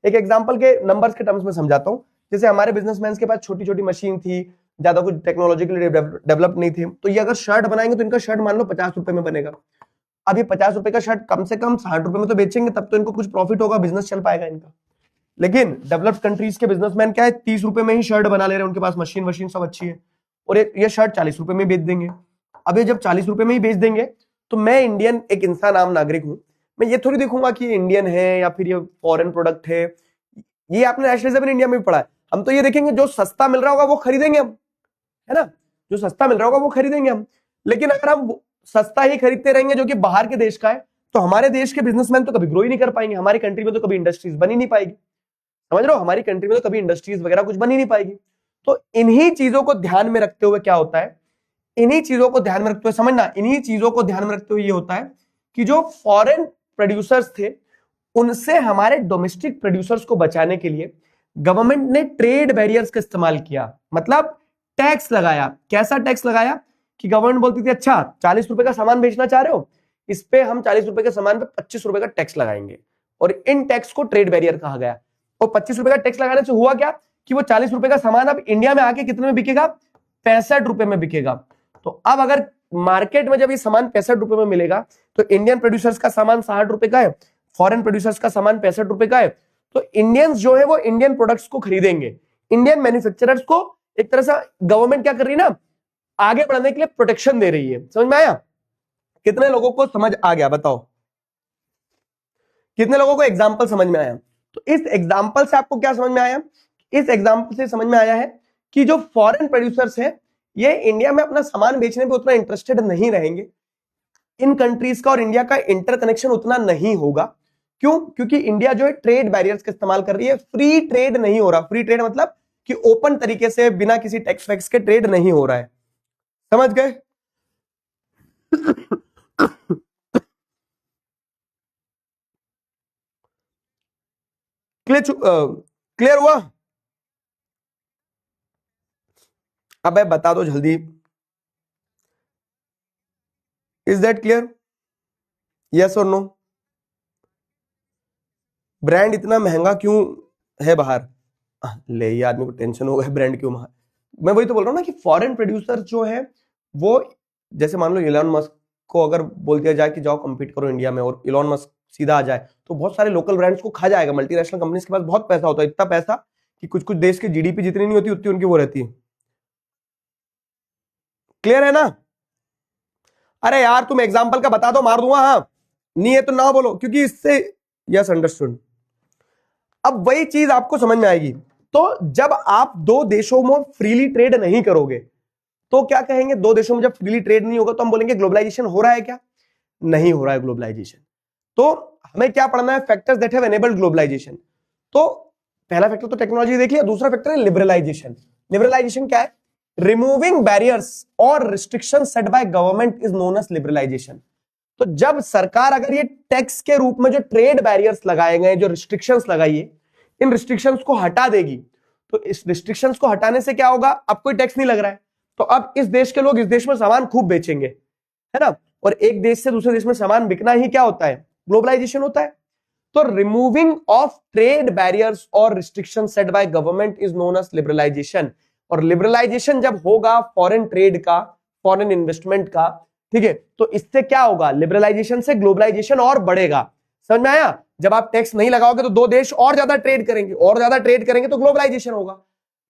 एक एग्जांपल के नंबर्स के टर्म्स में समझाता हूं। जैसे हमारे बिजनेसमैन के पास छोटी छोटी मशीन थी, ज्यादा कुछ टेक्नोलॉजिकली डेवलप नहीं थी, तो ये अगर शर्ट बनाएंगे तो इनका शर्ट मान लो 50 रुपए में बनेगा। अब ये 50 रुपए का शर्ट कम से कम 60 रुपए में तो बेचेंगे, तब तो इनको कुछ प्रॉफिट होगा, बिजनेस चल पाएगा इनका। लेकिन डेवलप्ड कंट्रीज के बिजनेसमैन क्या है, 30 रुपए में ही शर्ट बना ले रहे हैं, उनके पास मशीन वशीन सब अच्छी है, और ये शर्ट 40 रुपए में बेच देंगे। अब ये जब 40 रुपए में ही बेच देंगे, तो मैं इंडियन एक इंसान, आम नागरिक हूं, मैं ये थोड़ी देखूंगा कि ये इंडियन है या फिर ये फॉरेन प्रोडक्ट है। ये आपने नेशनलिज्म इन इंडिया में भी पढ़ा है। हम तो ये देखेंगे जो सस्ता मिल रहा होगा वो खरीदेंगे हम, है ना? जो सस्ता मिल रहा होगा वो खरीदेंगे हम। लेकिन अगर हम सस्ता ही खरीदते रहेंगे जो कि बाहर के देश का है, तो हमारे देश के बिजनेसमैन तो कभी ग्रो ही नहीं कर पाएंगे, हमारी कंट्री में तो कभी इंडस्ट्रीज बनी नहीं पाएगी। समझ रहे हो? हमारी कंट्री में तो कभी इंडस्ट्रीज वगैरह कुछ बनी नहीं पाएगी। तो इन्हीं चीजों को ध्यान में रखते हुए क्या होता है, इन्हीं चीजों को ध्यान में रखते हुए, समझना, इन्हीं चीजों को ध्यान में रखते हुए ये होता है कि जो फॉरेन प्रोड्यूसर्स थे उनसे हमारे डोमेस्टिक प्रोड्यूसर्स को बचाने के लिए गवर्नमेंट ने ट्रेड बैरियर्स का इस्तेमाल किया। मतलब टैक्स लगाया। कैसा टैक्स लगाया कि गवर्नमेंट बोलती थी अच्छा 40 रुपए का सामान बेचना चाह रहे हो, इस पे हम 40 रुपए के सामान पे 25 रुपए का टैक्स लगाएंगे, और इन टैक्स को ट्रेड बैरियर कहा गया। और 25 रुपए का टैक्स लगाने से हुआ क्या कि वो 40 रुपए का सामान अब इंडिया में आके कितने में बिकेगा, 65 रुपए में बिकेगा। तो अब अगर मार्केट में जब ये सामान 65 रुपए में मिलेगा, तो इंडियन प्रोड्यूसर्स का सामान 60 रुपए का है, फॉरेन प्रोड्यूसर्स का सामान 65 रुपए का है, तो इंडियंस जो है वो इंडियन प्रोडक्ट्स को खरीदेंगे। इंडियन मैन्युफैक्चरर्स को एक तरह से गवर्नमेंट क्या कर रही है ना, आगे बढ़ने के लिए प्रोटेक्शन दे रही है। समझ में आया? कितने लोगों को समझ आ गया बताओ? कितने लोगों को एग्जाम्पल समझ में आया? तो इस एग्जाम्पल से आपको क्या समझ में आया? इस एग्जाम्पल से समझ में आया है कि जो फॉरेन प्रोड्यूसर्स हैं ये इंडिया में अपना सामान बेचने पे उतना इंटरेस्टेड नहीं रहेंगे। इन कंट्रीज का और इंडिया का इंटरकनेक्शन उतना नहीं होगा। क्यों? क्योंकि इंडिया जो है ट्रेड बैरियर्स का इस्तेमाल कर रही है, फ्री ट्रेड नहीं हो रहा। फ्री ट्रेड मतलब कि ओपन तरीके से बिना किसी टैक्स वैक्स के ट्रेड नहीं हो रहा है। समझ गए? क्लियर हुआ? अब बता दो जल्दी, इज दैट क्लियर? यस और नो? ब्रांड इतना महंगा क्यों है बाहर? ले ये आदमी को टेंशन हो गया, ब्रांड क्यों महंगा। मैं वही तो बोल रहा हूँ ना कि फॉरेन प्रोड्यूसर जो है वो, जैसे मान लो इलॉन मस्क को अगर बोल दिया जाए कि जाओ compete करो इंडिया में, और इलॉन मस्क सीधा आ जाए, तो बहुत सारे लोकल ब्रांड्स को खा जाएगा। मल्टीनेशनल कंपनीज के पास बहुत पैसा होता है, इतना पैसा कि कुछ कुछ देश की जीडीपी जितनी नहीं होती उतनी उनकी वो रहती है। क्लियर है ना? अरे यार तुम एग्जाम्पल का बता दो, मार दूंगा। हाँ नहीं है तो ना बोलो, क्योंकि इससे, यस अंडरस्टूड। अब वही चीज आपको समझ में आएगी। तो जब आप दो देशों में फ्रीली ट्रेड नहीं करोगे तो क्या कहेंगे, दो देशों में जब फ्रीली ट्रेड नहीं होगा तो हम बोलेंगे ग्लोबलाइजेशन हो रहा है क्या? नहीं हो रहा है ग्लोबलाइजेशन। तो हमें क्या पढ़ना है, factors that have enabled globalisation. तो पहला फैक्टर तो टेक्नोलॉजी देख लिया, दूसरा फैक्टर है लिबरलाइजेशन। लिबरलाइजेशन क्या है? रिमूविंग बैरियर्स और restriction set by government is known as liberalisation. तो जब सरकार अगर ये टैक्स के रूप में जो ट्रेड बैरियर्स लगाए गए, जो रिस्ट्रिक्शंस लगाई है, इन रिस्ट्रिक्शंस को हटा देगी, तो इस रिस्ट्रिक्शंस को हटाने से क्या होगा? अब कोई टैक्स नहीं लग रहा है, तो अब इस देश के लोग इस देश में सामान खूब बेचेंगे, है ना। और एक देश से दूसरे देश में सामान बिकना ही क्या होता है? ग्लोबलाइजेशन होता है। तो रिमूविंग ऑफ ट्रेड बैरियर्स और restriction set by government is known as liberalisation. और लिबरलाइजेशन जब होगा फॉरेन ट्रेड का, फॉरेन इन्वेस्टमेंट का, ठीक है, तो इससे क्या होगा? लिबरलाइजेशन से ग्लोबलाइजेशन और बढ़ेगा। समझ में आया? जब आप टैक्स नहीं लगाओगे तो दो देश और ज्यादा ट्रेड करेंगे, और ज्यादा ट्रेड करेंगे तो ग्लोबलाइजेशन होगा।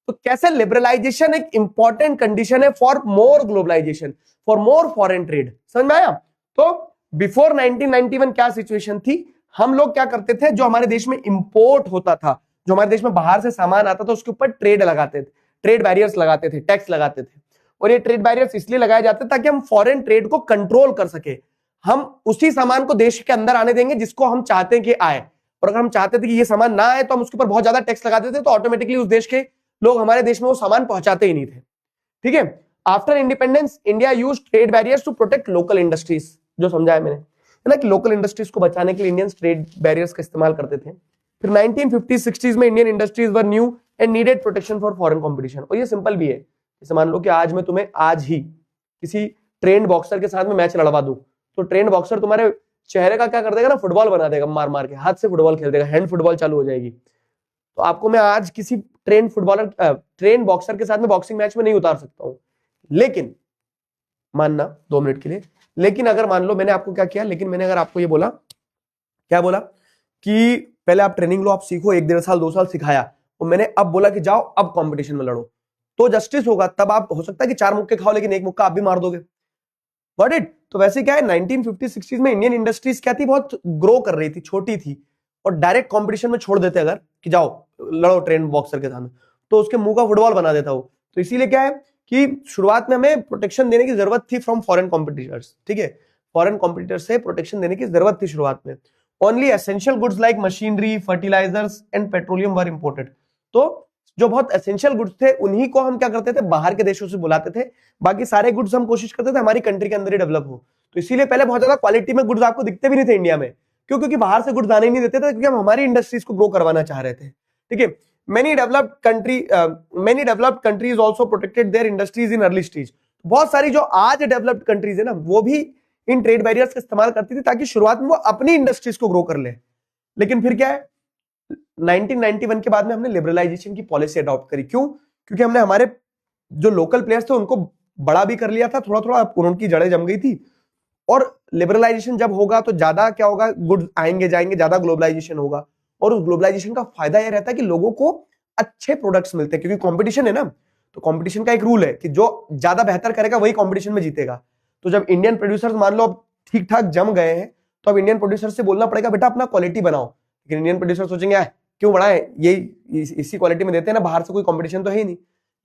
तो कैसे लिबरलाइजेशन एक इंपॉर्टेंट कंडीशन है for more globalisation, for more foreign trade. समझ में आया? तो बिफोर 1991 क्या सिचुएशन थी? हम लोग क्या करते थे, जो हमारे देश में इंपोर्ट होता था, जो हमारे देश में बाहर से सामान आता था, उसके ऊपर ट्रेड लगाते थे, ट्रेड बैरियर्स लगाते थे, टैक्स लगाते थे। और ये ट्रेड बैरियर्स इसलिए लगाए जाते ताकि हम फॉरेन ट्रेड को कंट्रोल कर सके। हम उसी सामान को देश के अंदर आने देंगे जिसको हम चाहते हैं कि आए, और अगर हम चाहते थे कि ये सामान ना आए तो हम उसके ऊपर बहुत ज्यादा टैक्स लगाते थे, तो ऑटोमेटिकली उस देश के लोग हमारे देश में वो सामान पहुंचाते ही नहीं थे। ठीक है। After independence India use trade barriers to protect local industries, जो समझाया मैंने, है ना, कि लोकल इंडस्ट्रीज को बचाने के लिए इंडियंस ट्रेड बैरियर्स का इस्तेमाल करते थे। फिर 1950-60s में Indian industries were new and needed protection for foreign competition. और ये सिंपल भी है, जैसे मान लो कि आज मैं तुम्हें आज ही किसी ट्रेंड बॉक्सर के साथ में मैच लड़वा दूं, तो ट्रेंड बॉक्सर तुम्हारे चेहरे का क्या कर देगा ना, फुटबॉल बना देगा, मार मार के हाथ से फुटबॉल खेल देगा, हैंड फुटबॉल चालू हो जाएगी। तो आपको मैं आज किसी ट्रेंड बॉक्सर के साथ में बॉक्सिंग मैच में नहीं उतार सकता हूं, लेकिन मानना 2 मिनट के लिए, लेकिन अगर मान लो मैंने आपको क्या किया, लेकिन मैंने अगर आपको ये बोला, क्या बोला कि पहले आप ट्रेनिंग लो, आप सीखो, 1 1.5 साल 2 साल सिखाया, और मैंने अब बोला कि जाओ अब कंपटीशन में लड़ो, तो जस्टिस होगा। तब आप हो सकता है कि 4 मुक्के खाओ, लेकिन 1 मुक्का आप भी मार दोगे। Got it? तो वैसे क्या है, 1950-60s में इंडियन इंडस्ट्रीज क्या थी, बहुत ग्रो कर रही थी, छोटी थी, और डायरेक्ट कंपटीशन में छोड़ देते अगर कि जाओ लड़ो ट्रेंड बॉक्सर के सामने, तो उसके मुंह का फुटबॉल बना देता वो। तो इसीलिए क्या है कि शुरुआत में हमें प्रोटेक्शन देने की जरूरत थी फ्रॉम फॉरेन कॉम्पिटिटर्स। ठीक है, फॉरेन कॉम्पिटिटर्स से प्रोटेक्शन देने की जरूरत थी शुरुआत में। Only essential goods like machinery, fertilisers and petroleum were imported. तो जो बहुत एसेंशियल गुड्स थे उन्हीं को हम क्या करते थे, बाहर के देशों से बुलाते थे, बाकी सारे गुड्स हम कोशिश करते थे हमारी कंट्री के अंदर ही डेवलप हो। तो इसीलिए पहले बहुत ज्यादा क्वालिटी में गुड्स आपको दिखते भी नहीं थे इंडिया में, क्यों? क्योंकि बाहर से गुड्स आने नहीं देते थे, क्योंकि हम हमारी इंडस्ट्रीज को ग्रो करवाना चाह रहे थे। ठीक है, many developed countries also protected their industries in early stage। बहुत सारी जो आज डेवलप्ड कंट्रीज है ना, वो भी इन ट्रेड बैरियर्स का इस्तेमाल करती थी ताकि शुरुआत में वो अपनी इंडस्ट्रीज को ग्रो कर ले। लेकिन फिर क्या है, 1991 के बाद में हमने लिबरलाइजेशन की पॉलिसी अडॉप्ट करी। क्यों? क्योंकि हमने हमारे जो लोकल प्लेयर्स थे उनको बड़ा भी कर लिया था, थोड़ा थोड़ा उनकी जड़ें जम गई थी। और लिबरलाइजेशन जब होगा तो ज्यादा क्या होगा, गुड्स आएंगे जाएंगे, ज्यादा ग्लोबलाइजेशन होगा। और उस ग्लोबलाइजेशन का फायदा यह रहता है कि लोगों को अच्छे प्रोडक्ट्स मिलते हैं, क्योंकि कंपटीशन है ना। तो कंपटीशन का एक रूल है कि जो ज्यादा बेहतर करेगा वही कंपटीशन में जीतेगा। तो जब इंडियन प्रोड्यूसर्स मान लो अब ठीक ठाक जम गए हैं, तो अब इंडियन प्रोड्यूसर से बोलना पड़ेगा बेटा अपना क्वालिटी बनाओ। लेकिन इंडियन प्रोड्यूसर सोचेंगे क्यों बढ़ाए, ये इसी क्वालिटी में देते हैं ना, बाहर से कोई कंपटीशन तो है ही नहीं।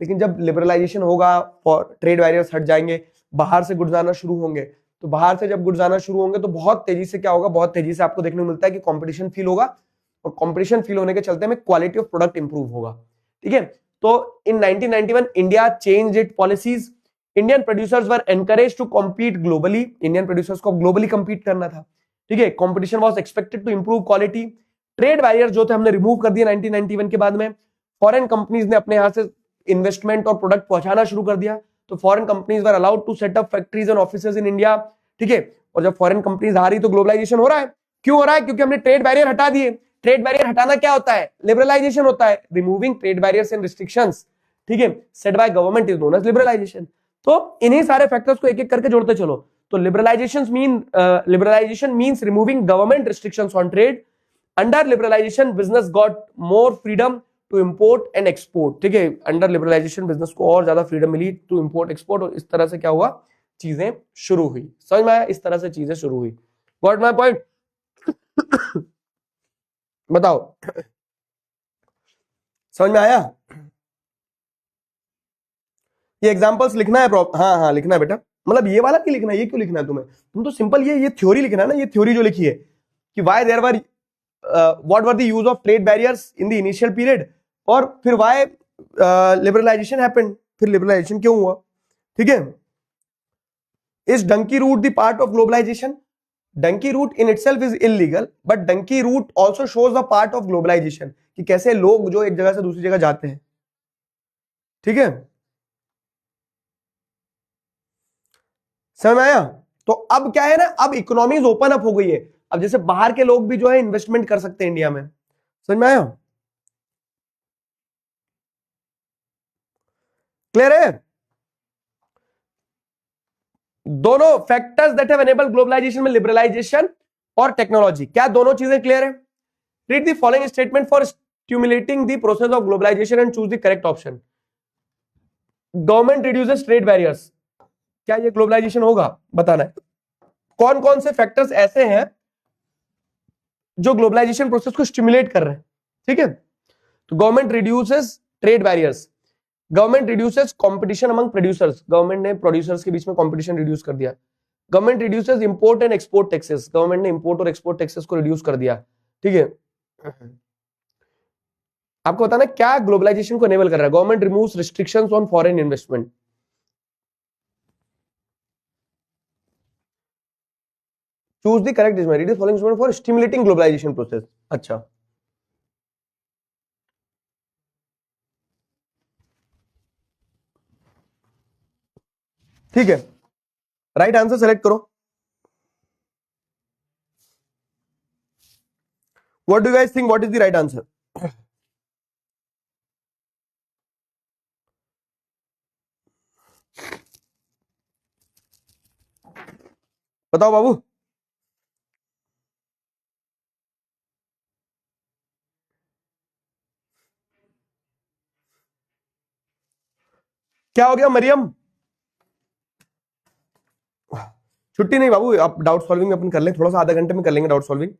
लेकिन जब लिबरलाइजेशन होगा, ट्रेड बैरियर्स हट जाएंगे, बाहर से गुड्स आना शुरू होंगे, तो बाहर से जब गुड्स आना शुरू होंगे तो बहुत तेजी से क्या होगा, बहुत तेजी से आपको देखने को मिलता है कि कंपटीशन फील होगा, और कंपटीशन फील होने के चलते में क्वालिटी ऑफ प्रोडक्ट इंप्रूव होगा। ठीक है, तो in 1991 India changed it policies. Indian producers were encourage to compete globally. Indian producers को ग्लोबली कम्पीट करना था। ठीक है, competition was expected to improve quality. Trade barrier जो थे हमने रिमूव कर दिए 1991 के बाद में। फॉरेन कंपनीज ने अपने यहां से इन्वेस्टमेंट और प्रोडक्ट पहुंचाना शुरू कर दिया, तो foreign companies were allowed to set up factories and offices in India. ठीक है, और जब फॉरेन कंपनीज आ रही तो ग्लोबलाइजेशन हो रहा है। क्यों हो रहा है? क्योंकि हमने ट्रेड बैरियर हटा दिए। ट्रेड बैरियर हटाना क्या होता है? लिबरलाइजेशन होता है। Removing trade barriers and restrictions, ठीक है, set by government is known as liberalisation. तो इन्हीं सारे फैक्टर्स को एक एक करके जोड़ते चलो। तो liberalisation means removing government restrictions on trade. Under liberalisation business got more freedom to import and export. ठीक है, अंडर लिबरलाइजेशन बिजनेस को और ज्यादा फ्रीडम मिली टू इंपोर्ट एक्सपोर्ट, और इस तरह से क्या हुआ, चीजें शुरू हुई। समझ में आया? इस तरह से चीजें शुरू हुई। Got my point? बताओ, समझ में आया? ये एग्जांपल्स लिखना है, हाँ लिखना है बेटा। मतलब ये वाला क्यों लिखना है, ये क्यों लिखना है तुम्हें? तुम तो सिंपल ये थ्योरी लिखना है ना, ये थ्योरी जो लिखी है कि why there were what were the use of trade barriers in the initial period, और फिर व्हाई लिबरलाइजेशन हैपेंड, फिर लिबरलाइजेशन क्यों हुआ, ठीक है। Is donkey route the part of globalisation? Donkey route in itself is illegal, but donkey route also shows a part of globalisation, कि कैसे लोग जो एक जगह से दूसरी जगह जाते हैं, ठीक है, समझ में आया। तो अब क्या है ना, अब इकोनॉमीज ओपन अप हो गई है, अब जैसे बाहर के लोग भी जो है इन्वेस्टमेंट कर सकते हैं इंडिया में, समझ में आया, क्लियर है। दोनों factors that have enabled globalisation में लिबरलाइजेशन और टेक्नोलॉजी, क्या दोनों चीजें क्लियर है। Read the following statement for stimulating the process of globalisation and choose the correct option. Government reduces trade barriers, क्या ये ग्लोबलाइजेशन होगा, बताना है। कौन कौन से फैक्टर्स ऐसे हैं जो ग्लोबलाइजेशन प्रोसेस को स्टिमुलेट कर रहे हैं, ठीक है। तो government reduces trade barriers, government reduces competition among producers, government ने प्रोड्यूसर्स के बीच में कंपटीशन रिड्यूस कर दिया। Government reduces import and export taxes, government ने इंपोर्ट और एक्सपोर्ट टैक्सेस को रिड्यूस कर दिया, ठीक है। आपको बताना क्या ग्लोबलाइजेशन को एनेबल कर रहा है। Government removes restrictions on foreign investment, choose the correct decision, read the following for stimulating globalisation process. अच्छा, ठीक है, राइट आंसर सेलेक्ट करो। What do you guys think, what is the right answer? बताओ बाबू। क्या हो गया मरियम? छुट्टी नहीं बाबू, आप डाउट सॉल्विंग अपन कर लें, थोड़ा सा आधा घंटे में कर लेंगे डाउट सॉल्विंग।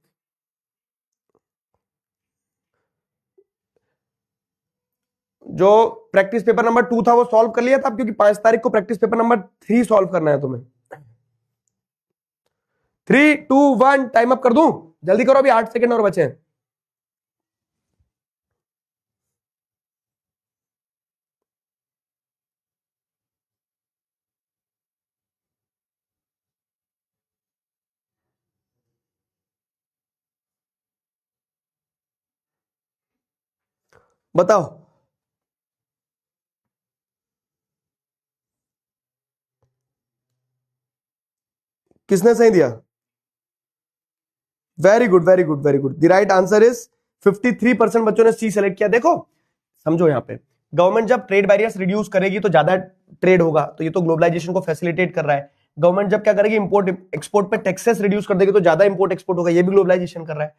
जो प्रैक्टिस पेपर नंबर 2 था वो सॉल्व कर लिया था, क्योंकि 5 तारीख को प्रैक्टिस पेपर नंबर 3 सॉल्व करना है तुम्हें। 3 2 1 टाइम अप कर दूं, जल्दी करो, अभी 8 सेकंड और बचे हैं। बताओ किसने सही दिया। Very good very good very good, the right answer is 53% बच्चों ने सी सेलेक्ट किया। देखो समझो, यहाँ पे गवर्नमेंट जब ट्रेड बैरियर्स रिड्यूस करेगी तो ज्यादा ट्रेड होगा, तो ये तो ग्लोबलाइजेशन को फैसिलिटेट कर रहा है। गवर्नमेंट जब क्या करेगी, इंपोर्ट एक्सपोर्ट पे टैक्सेस रिड्यूस कर देगी तो ज्यादा इंपोर्ट एक्सपोर्ट होगा, ये भी ग्लोबलाइजेशन कर रहा है।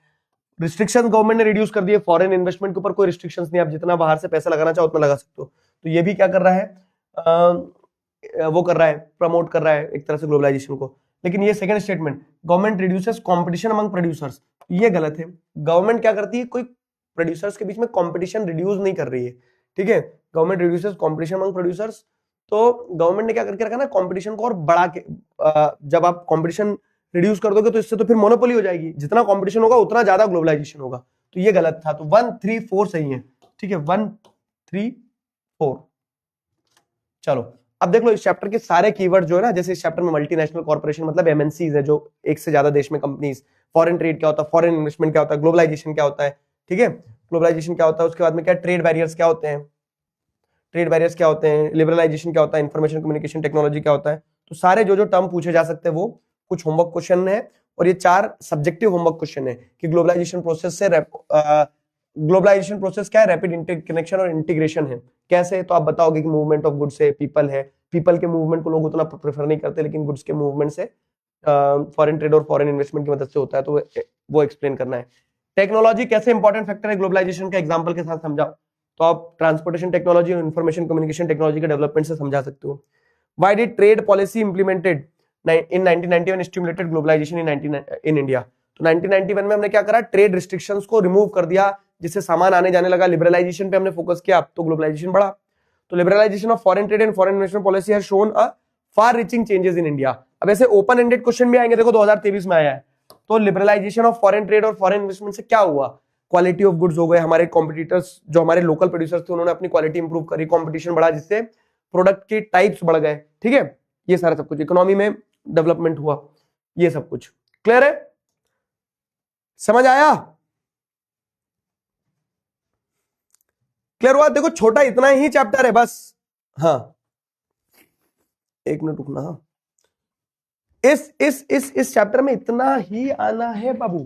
रिस्ट्रिक्शन गवर्नमेंट ने रिड्यूस कर दिए, फॉरेन इन्वेस्टमेंट के ऊपर कोई रिस्ट्रिक्शंस नहीं, आप जितना बाहर से पैसा लगाना चाहो उतना लगा सकते हो, तो ये भी क्या कर रहा है, वो कर रहा है, प्रमोट कर रहा है एक तरह से ग्लोबलाइजेशन को। लेकिन ये second statement, government reduces competition among producers, ये गलत है। गवर्नमेंट क्या करती है, कोई प्रोड्यूसर्स के बीच में कंपटीशन रिड्यूस नहीं कर रही है, ठीक है। Government reduces competition among producers, तो गवर्नमेंट ने क्या करके रखा ना, कंपटीशन को और बढ़ा के, जब आप कंपटीशन रिड्यूस कर दोगे तो इससे तो फिर मोनोपोली हो जाएगी, जितना कंपटीशन होगा उतना ज्यादा ग्लोबलाइजेशन होगा, तो ये गलत था। तो 1 3 4 सही है, ठीक है, 1 3 4। चलो अब देख लो इस चैप्टर के सारे कीवर्ड जो है ना, जैसे इस चैप्टर में मल्टीनेशनल कॉर्पोरेशन मतलब एमएनसीज है, जो एक से ज्यादा देश में कंपनीज, फॉरेन ट्रेड क्या होता है, फॉरेन इन्वेस्टमेंट क्या होता है, ग्लोबलाइजेशन क्या होता है, ठीक है, ग्लोबलाइजेशन क्या होता है, उसके बाद में क्या ट्रेड बैरियर्स क्या होते हैं, ट्रेड बैरियर्स क्या होते हैं, लिबरलाइजेशन क्या होता है, इंफॉर्मेशन कम्युनिकेशन टेक्नोलॉजी क्या होता है। तो सारे जो जो टर्म पूछे जा सकते हैं वो कुछ होमवर्क क्वेश्चन है, और ये 4 सब्जेक्टिव होमवर्क क्वेश्चन है कि ग्लोबलाइजेशन प्रोसेस से ग्लोबलाइजेशन प्रोसेस क्या है, रैपिड इंटरकनेक्शन और इंटीग्रेशन है कैसे। तो आप बताओगे कि मूवमेंट ऑफ गुड्स से पीपल है, पीपल के मूवमेंट को लोग उतना प्रेफर नहीं करते, लेकिन गुड्स के मूवमेंट से फॉरेन ट्रेड और फॉरेन इन्वेस्टमेंट की मदद से होता है, तो वो एक्सप्लेन करना है। टेक्नोलॉजी कैसे इंपॉर्टेंट फैक्टर है ग्लोबलाइजेशन का, एग्जांपल के साथ समझाओ, तो आप ट्रांसपोर्टेशन टेक्नोलॉजी और इंफॉर्मेशन कम्युनिकेशन टेक्नोलॉजी के डेवलपमेंट से समझा सकते हो। Why did trade policy implemented in 1991 stimulated globalisation in India. तो 1991 में हमने क्या करा, ट्रेड रिस्ट्रिक्शंस को रिमूव कर दिया, जिससे सामान आने जाने लगा, लिबरलाइजेशन पे हमने फोकस किया, तो ग्लोबलाइजेशन बढ़ा। तो liberalisation of foreign trade and foreign investment policy has shown a far reaching changes in India. अब ऐसे ओपन एंडेड क्वेश्चन भी आएंगे, देखो 2023 में आया है, तो लिबरलाइजेशन ऑफ फॉरेन ट्रेड और फॉरेन इन्वेस्टमेंट से क्या हुआ, क्वालिटी ऑफ गुड्स हो गए, हमारे कॉम्पिटिटर्स जो हमारे लोकल प्रोड्यूसर्स थे उन्होंने अपनी क्वालिटी इंप्रूव करी, कंपटीशन बढ़ा जिससे प्रोडक्ट के टाइप्स बढ़ गए, ठीक है, ये सारा सब कुछ इकोनॉमी में डेवलपमेंट हुआ, ये सब कुछ क्लियर है, समझ आया, क्लियर हुआ। देखो छोटा इतना ही चैप्टर है बस, हाँ एक मिनट रुकना, हाँ इस चैप्टर में इतना ही आना है बाबू,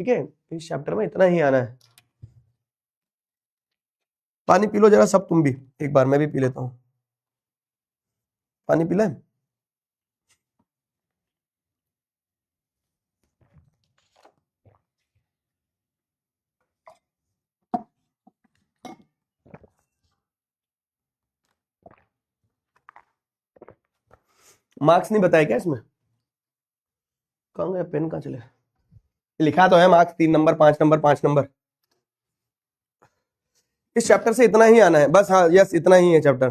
ठीक है, इस चैप्टर में इतना ही आना है। पानी पी लो जरा सब तुम भी, एक बार मैं भी पी लेता हूं, पानी पी ले। मार्क्स नहीं बताया क्या इसमें, कहाँ गया पेन, कहाँ चले, लिखा तो है मार्क्स 3 नंबर 5 नंबर 5 नंबर। इस चैप्टर से इतना ही आना है बस, हाँ यस इतना ही है चैप्टर,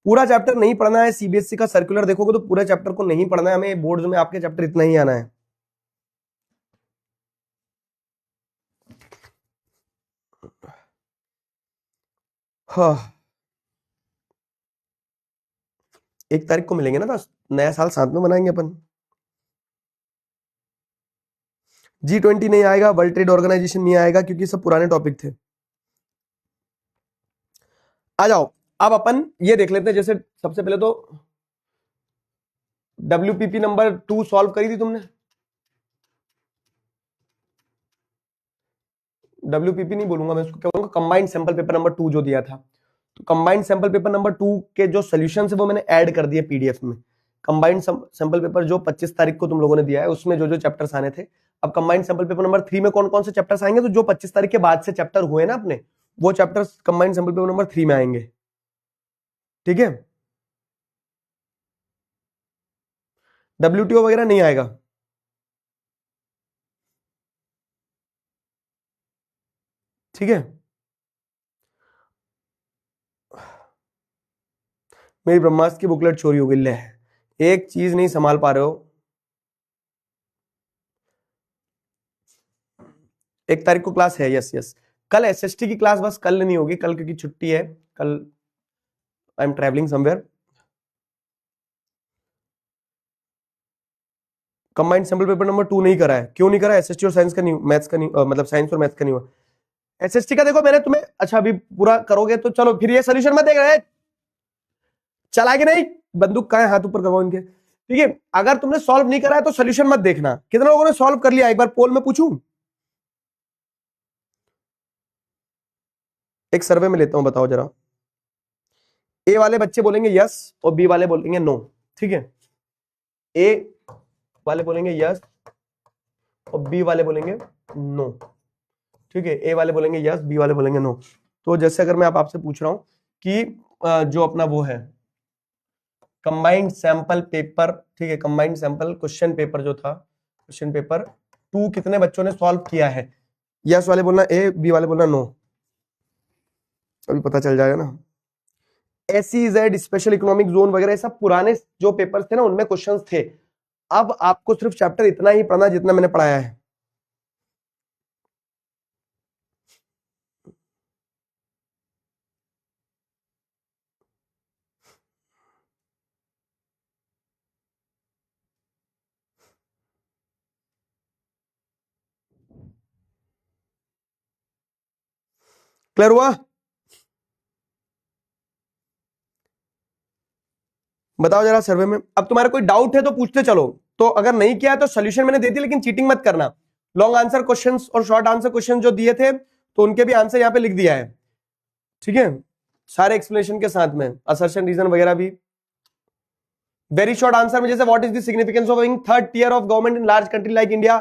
पूरा चैप्टर नहीं पढ़ना है। सीबीएसई का सर्कुलर देखोगे तो पूरे चैप्टर को नहीं पढ़ना है हमें, बोर्ड्स में आपके चैप्टर इतना ही आना है। हाँ 1 तारीख को मिलेंगे ना, तो नया साल साथ में मनाएंगे अपन। G20 नहीं आएगा, वर्ल्ड ट्रेड ऑर्गेनाइजेशन नहीं आएगा, क्योंकि सब पुराने टॉपिक थे। आ जाओ अब अपन ये देख लेते हैं, जैसे सबसे पहले तो WPP नंबर 2 सॉल्व करी थी तुमने, WPP नहीं बोलूंगा मैं उसको, क्या बोलूंगा, कंबाइंड सैंपल पेपर नंबर 2 जो दिया था, तो कंबाइंड सैंपल पेपर नंबर 2 के जो सॉल्यूशंस है वो मैंने ऐड कर दिए पीडीएफ में। कंबाइंड सैंपल पेपर जो 25 तारीख को तुम लोगों ने दिया है उसमें जो जो चैप्टर्स आने थे, अब कंबाइंड सैंपल पेपर नंबर 3 में कौन कौन से चैप्टर्स आएंगे, तो जो 25 तारीख के बाद से चैप्टर हुए ना अपने, वो chapters combined sample paper number 3 में आएंगे, ठीक है। WTO वगैरह नहीं आएगा, ठीक है। मेरी ब्रह्मास्त्र की बुकलेट चोरी हो गई, ले एक चीज नहीं संभाल पा रहे हो। 1 तारीख को क्लास है, यस यस, कल एसएसटी की क्लास बस कल नहीं होगी, कल क्योंकि छुट्टी है, कल I am travelling somewhere. Combined sample paper number 2 नहीं करा है, क्यों नहीं करा है, एसएसटी और साइंस का नहीं, मैथ्स का नहीं, मतलब साइंस और मैथ्स का नहीं हुआ। एसएसटी का देखो मैंने तुम्हें, अच्छा अभी पूरा करोगे तो चलो, फिर ये सोल्यूशन मत देख रहे, चला के नहीं, बंदूक कहाँ है, हाथ ऊपर करवाओ इनके, ठीक है। अगर तुमने सॉल्व नहीं करा है तो सोल्यूशन मत देखना। कितने लोगों ने सॉल्व कर लिया, एक बार पोल में पूछूं, एक सर्वे में लेता हूं, बताओ जरा। ए वाले बच्चे बोलेंगे यस और बी वाले बोलेंगे नो, ठीक है। ए वाले बोलेंगे यस और बी वाले बोलेंगे नो, ठीक है। ए वाले बोलेंगे यस, बी वाले बोलेंगे नो। तो जैसे अगर मैं आपसे पूछ रहा हूं कि जो अपना वो है कंबाइंड सैंपल पेपर, ठीक है, कंबाइंड सैंपल क्वेश्चन पेपर जो था, क्वेश्चन पेपर 2 कितने बच्चों ने सॉल्व किया है, यस वाले बोलना ए, बी वाले बोलना नो, अभी पता चल जाएगा ना। SEZ स्पेशल इकोनॉमिक जोन वगैरह सब पुराने जो पेपर्स थे ना उनमें क्वेश्चंस थे। अब आपको सिर्फ चैप्टर इतना ही पढ़ना जितना मैंने पढ़ाया है। क्लियर हुआ, बताओ जरा सर्वे में। अब तुम्हारा कोई डाउट है तो पूछते चलो, तो अगर नहीं किया है तो सोल्यूशन मैंने दे दिया, लेकिन चीटिंग मत करना। लॉन्ग आंसर क्वेश्चंस और शॉर्ट आंसर क्वेश्चन जो दिए थे तो उनके भी आंसर यहाँ पे लिख दिया है, ठीक है, सारे एक्सप्लेनेशन के साथ में, असर्शन रीजन वगैरह भी। वेरी शॉर्ट आंसर में जैसे what is the significance of having third tier of government in large country like India,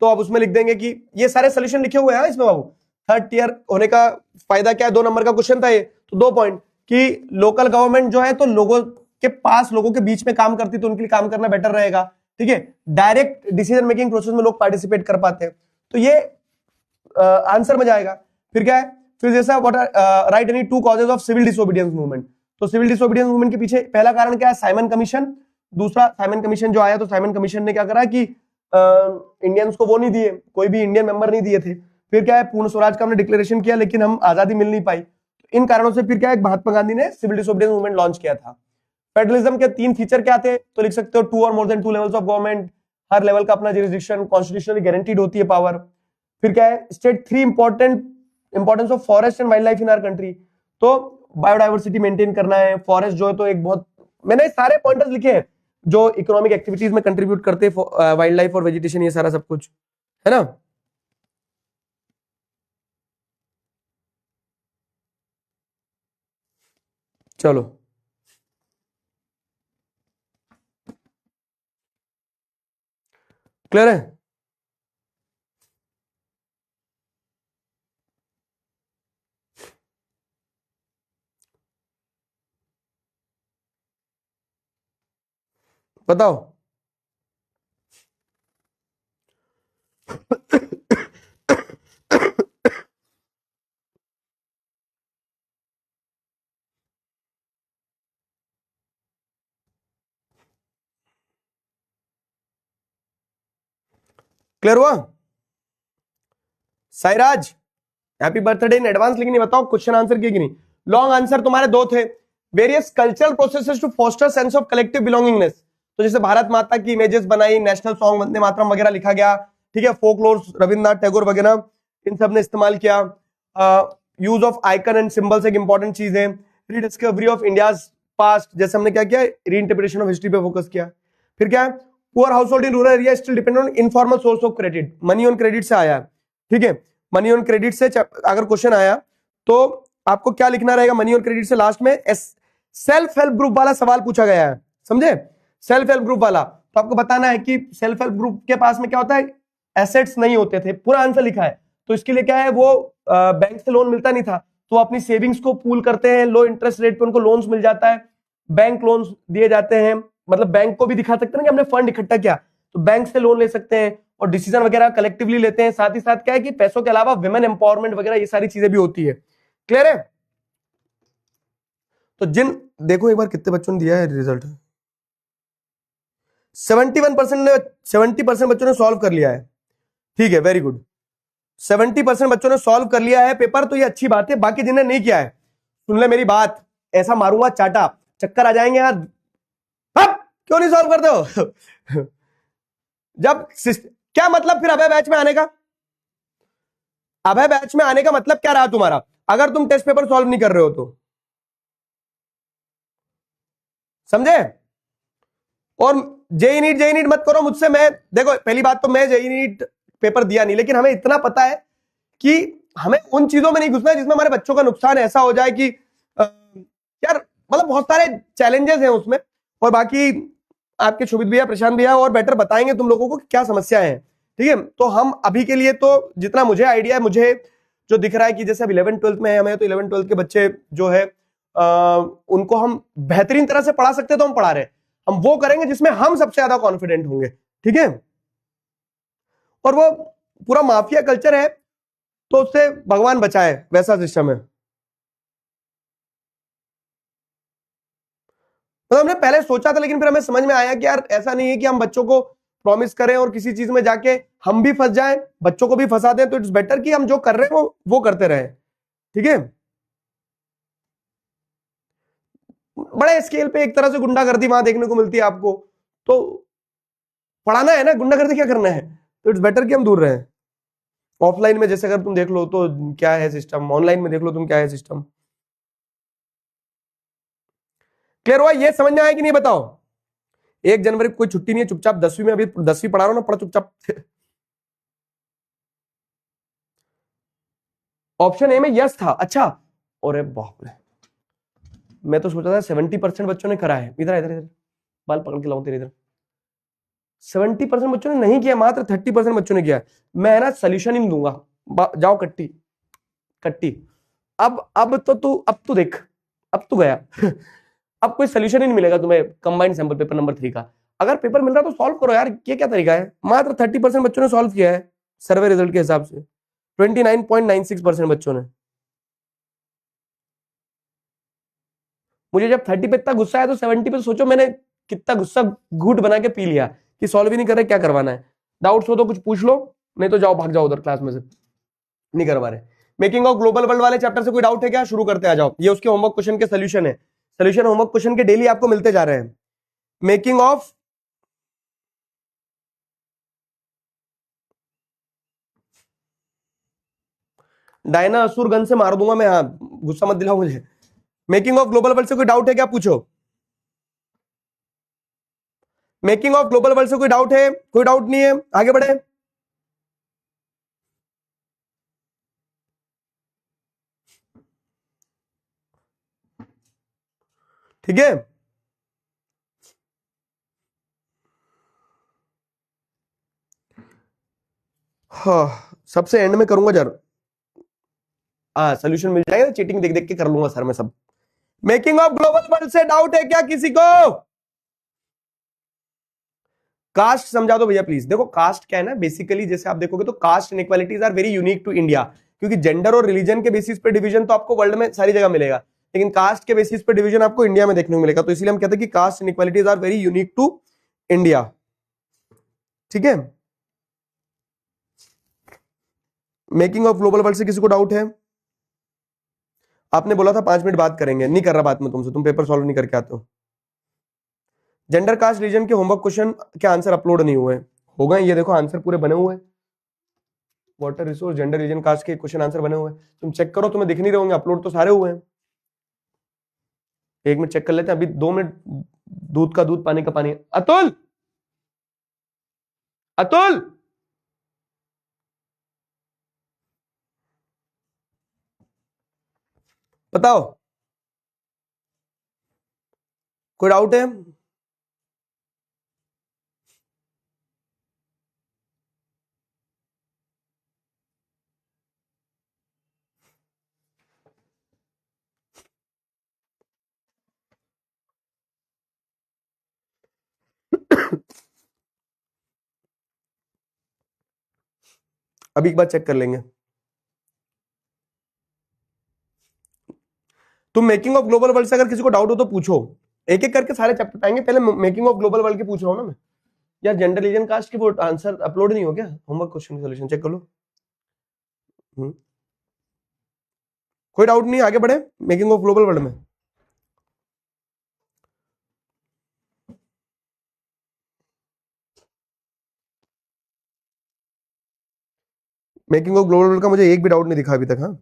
तो अब उसमें लिख देंगे कि ये सारे सोल्यूशन लिखे हुए हैं इसमें बाबू। थर्ड टियर होने का फायदा क्या है, 2 नंबर का क्वेश्चन था ये, तो 2 पॉइंट कि लोकल गवर्नमेंट जो है तो लोगों के पास, लोगों के बीच में काम करती, तो उनके लिए काम करना बेटर रहेगा, ठीक है। डायरेक्ट डिसीजन मेकिंग प्रोसेस में लोग पार्टिसिपेट कर पाते हैं, तो ये आंसर में जाएगा। फिर क्या है, फिर जैसा what write any 2 causes of civil disobedience movement, तो सिविल डिसोबीडियंस मूवमेंट के पीछे पहला कारण क्या है, साइमन कमीशन। दूसरा, साइमन कमीशन जो आया तो साइमन कमीशन ने क्या करा कि इंडियंस को वो नहीं दिए, कोई भी इंडियन मेंबर नहीं दिए थे। फिर क्या है, पूर्ण स्वराज का हमने डिक्लेरेशन किया लेकिन हम आजादी मिल नहीं पाई। इन कारणों से फिर क्या है, महात्मा गांधी ने सिविल डिसोबीडियंस मूवमेंट लॉन्च किया था। फेडरलिज्म के 3 फीचर क्या थे, तो लिख सकते हो 2 और more than 2 levels of government, her level का अपना जुरिसडिक्शन, कॉन्स्टिट्यूशनली गारंटीड होती है पावर। फिर क्या है, state 3 importance of forest and wildlife in our country, तो बायोडाइवर्सिटी मेंटेन करना है, फॉरेस्ट जो है तो एक बहुत, मैंने सारे पॉइंटर्स लिखे हैं जो इकोनॉमिक एक्टिविटीज में कंट्रीब्यूट करते हैं, वाइल्ड लाइफ और वेजिटेशन, ये सारा सब कुछ है ना। चलो क्लियर है। बताओ। क्लियर हुआ। Sairaj happy birthday in advance, लेकिन ये बताओ क्वेश्चन आंसर किए कि नहीं। लॉन्ग आंसर तुम्हारे 2 थे, various cultural processes to foster sense of collective belongingness, तो जैसे भारत माता की इमेजेस बनाई, नेशनल सॉन्ग वंदे मातरम वगैरह लिखा गया, ठीक है, फोकलोर रविन्द्रनाथ टैगोर वगैरह इन सब ने इस्तेमाल किया। Use of icon and symbols एक इंपॉर्टेंट चीज है। रीडिस्कवरी ऑफ इंडियाज पास्ट, जैसे हमने क्या किया, रीइंटरप्रिटेशन ऑफ हिस्ट्री पे फोकस किया। फिर क्या है, poor house hold in rural area still depend on informal source of credit, money on credit से आया है, ठीक है। मनी ऑन क्रेडिट से अगर क्वेश्चन आया तो आपको क्या लिखना रहेगा, मनी ऑन क्रेडिट से लास्ट में सेल्फ हेल्प ग्रुप वाला सवाल पूछा गया है, समझे, सेल्फ हेल्प ग्रुप वाला, तो आपको बताना है कि सेल्फ हेल्प ग्रुप के पास में क्या होता है, एसेट्स नहीं होते थे, पूरा आंसर लिखा है, तो इसके लिए क्या है, वो बैंक से लोन मिलता नहीं था, तो अपनी सेविंग्स को पूल करते हैं, लो इंटरेस्ट रेट पे उनको लोन्स मिल जाता है, बैंक लोन्स दिए जाते हैं, मतलब बैंक को भी दिखा सकते हैं कि हमने फंड इकट्ठा किया, तो बैंक से लोन ले सकते हैं और डिसीजन वगैरह कलेक्टिवली लेते हैं। साथ ही साथ क्या है कि पैसों के अलावा विमेन एम्पावरमेंट वगैरह ये सारी चीजें भी होती है। क्लियर है। तो जिन, देखो एक बार कितने बच्चों ने दिया है रिजल्ट, 70% बच्चों ने सॉल्व कर लिया है, ठीक है, वेरी गुड। 70% बच्चों ने सॉल्व कर लिया है पेपर, तो ये अच्छी बात है। बाकी जिन्हें नहीं किया है, सुन ले मेरी बात, ऐसा मारूंगा चाटा, चक्कर आ जाएंगे यार, क्यों नहीं सॉल्व करते हो जब क्या मतलब फिर अभय बैच में आने का, अभय बैच में आने का मतलब क्या रहा तुम्हारा, अगर तुम टेस्ट पेपर सॉल्व नहीं कर रहे हो तो, समझे। और जेई नीट मत करो मुझसे, मैं देखो पहली बात तो मैं जेई नीट पेपर दिया नहीं, लेकिन हमें इतना पता है कि हमें उन चीजों में नहीं घुसना है जिसमें हमारे बच्चों का नुकसान ऐसा हो जाए कि यार, मतलब बहुत सारे चैलेंजेस हैं उसमें। और बाकी आपके शोभित भैया, प्रशांत भैया और बेटर बताएंगे तुम लोगों को क्या समस्या है, ठीक है। तो हम अभी के लिए तो जितना मुझे आइडिया है, मुझे जो दिख रहा है कि जैसे अब 11th-12th में है हमें, तो 11th-12th के बच्चे जो है उनको हम बेहतरीन तरह से पढ़ा सकते हैं, तो हम पढ़ा रहे हैं, हम वो करेंगे जिसमें हम सबसे ज्यादा कॉन्फिडेंट होंगे, ठीक है। और वो पूरा माफिया कल्चर है तो उससे भगवान बचाए, वैसा सिस्टम है। मतलब हमने पहले सोचा था, लेकिन फिर हमें समझ में आया कि यार ऐसा नहीं है कि हम बच्चों को प्रॉमिस करें और किसी चीज में जाके हम भी फंस जाएं, बच्चों को भी फंसा दें, तो इट्स बेटर कि हम जो कर रहे हैं वो करते रहें, ठीक है। बड़े स्केल पे एक तरह से गुंडागर्दी वहां देखने को मिलती है आपको, तो पढ़ाना है ना, गुंडागर्दी क्या करना है, तो इट्स बेटर कि हम दूर रहें। ऑफलाइन में जैसे अगर तुम देख लो तो क्या है सिस्टम, ऑनलाइन में देख लो तुम क्या है सिस्टम। क्लियर हुआ, ये समझ में आया कि नहीं बताओ। 1 जनवरी को कोई छुट्टी नहीं है, चुपचाप 10वीं में, अभी 10वीं पढ़ा रहा हूं ना, पढ़ चुपचाप ऑप्शन ए में यस था, अच्छा, अरे बाप रे, मैं तो सोचा था 70% बच्चों ने करा है। इधर इधर इधर बाल पकड़ के लाऊं तेरे इधर, 70% बच्चों ने नहीं किया, मात्र 30% बच्चों ने किया। मैं ना सोल्यूशन ही नहीं दूंगा, जाओ कट्टी कट्टी। अब तो तू, अब तू देख, अब तू गया अब कोई सोल्यूशन ही नहीं मिलेगा तुम्हें कंबाइंड सैंपल पेपर नंबर 3 का। अगर पेपर मिल रहा तो सॉल्व करो यार, ये क्या तरीका है। मात्र 30% बच्चों ने सॉल्व किया है सर्वे रिजल्ट के हिसाब से, 29.96% बच्चों ने। मुझे जब 30 पे इतना गुस्सा आया तो 70 पे सोचो मैंने कितना गुस्सा घूट बना के पी लिया कि सॉल्व ही नहीं कर रहे, क्या करवाना है। डाउट्स हो तो कुछ पूछ लो, नहीं तो जाओ, भाग जाओ उधर क्लास में से, नहीं करवा रहे। मेकिंग ऑफ ग्लोबल वर्ल्ड वाले चैप्टर से कोई डाउट है क्या? शुरू करते आ जाओ। ये उसके होमवर्क क्वेश्चन के सोल्यूशन है, सोल्यूशन होमवर्क क्वेश्चन के डेली आपको मिलते जा रहे हैं। मेकिंग ऑफ डायना असुर गन से मार दूंगा मैं, हाँ गुस्सा मत दिलाओ मुझे। मेकिंग ऑफ ग्लोबल वर्ल्ड से कोई डाउट है क्या? पूछो। मेकिंग ऑफ ग्लोबल वर्ल्ड से कोई डाउट है? कोई डाउट नहीं है, आगे बढ़े। ठीक है, हाँ सबसे एंड में करूंगा जर, हाँ सोल्यूशन मिल जाएगा, चीटिंग देख देख के कर लूंगा सर मैं सब। मेकिंग ऑफ ग्लोबल वर्ल्ड से डाउट है क्या किसी को? कास्ट समझा दो भैया प्लीज। देखो कास्ट क्या है ना, बेसिकली जैसे आप देखोगे तो caste inequalities are very unique to India, क्योंकि जेंडर और रिलीजन के बेसिस पे डिवीजन तो आपको वर्ल्ड में सारी जगह मिलेगा, लेकिन कास्ट के बेसिस पे डिवीजन आपको इंडिया में देखने को मिलेगा, तो इसलिए हम कहते हैं कि caste inequalities are very unique to India. ठीक है, मेकिंग ऑफ ग्लोबल वर्ल्ड से किसी को डाउट है? आपने बोला था 5 मिनट बात करेंगे, नहीं कर रहा बात में तुमसे, तुम पेपर सॉल्व नहीं करके आते हो। जेंडर कास्ट रीजन के होमवर्क क्वेश्चन के आंसर अपलोड नहीं हुए, हो गए, ये देखो आंसर पूरे बने हुए हैं। Water resource gender region caste के क्वेश्चन आंसर बने हुए हैं, तुम चेक करो, तुम्हें दिख नहीं रहे होंगे, अपलोड तो सारे हुए हैं। 1 मिनट चेक कर लेते हैं, अभी 2 मिनट। दूध का दूध, पानी का पानी। अतुल, अतुल बताओ, कोई डाउट है? अभी एक बार चेक कर लेंगे। तुम मेकिंग ऑफ ग्लोबल वर्ल्ड से अगर किसी को डाउट हो तो पूछो, एक एक करके सारे चैप्टर पाएंगे, पहले मेकिंग ऑफ ग्लोबल वर्ल्ड की पूछ रहा हूं ना मैं। यार जेंडर रीजन कास्ट की वो आंसर अपलोड नहीं हो गया, होमवर्क क्वेश्चन सोल्यूशन चेक कर लो। हम्म, कोई डाउट नहीं, आगे बढ़े मेकिंग ऑफ ग्लोबल वर्ल्ड में। मेकिंग ऑफ ग्लोबल वर्ल्ड का मुझे एक भी डाउट नहीं दिखा अभी तक। हाँ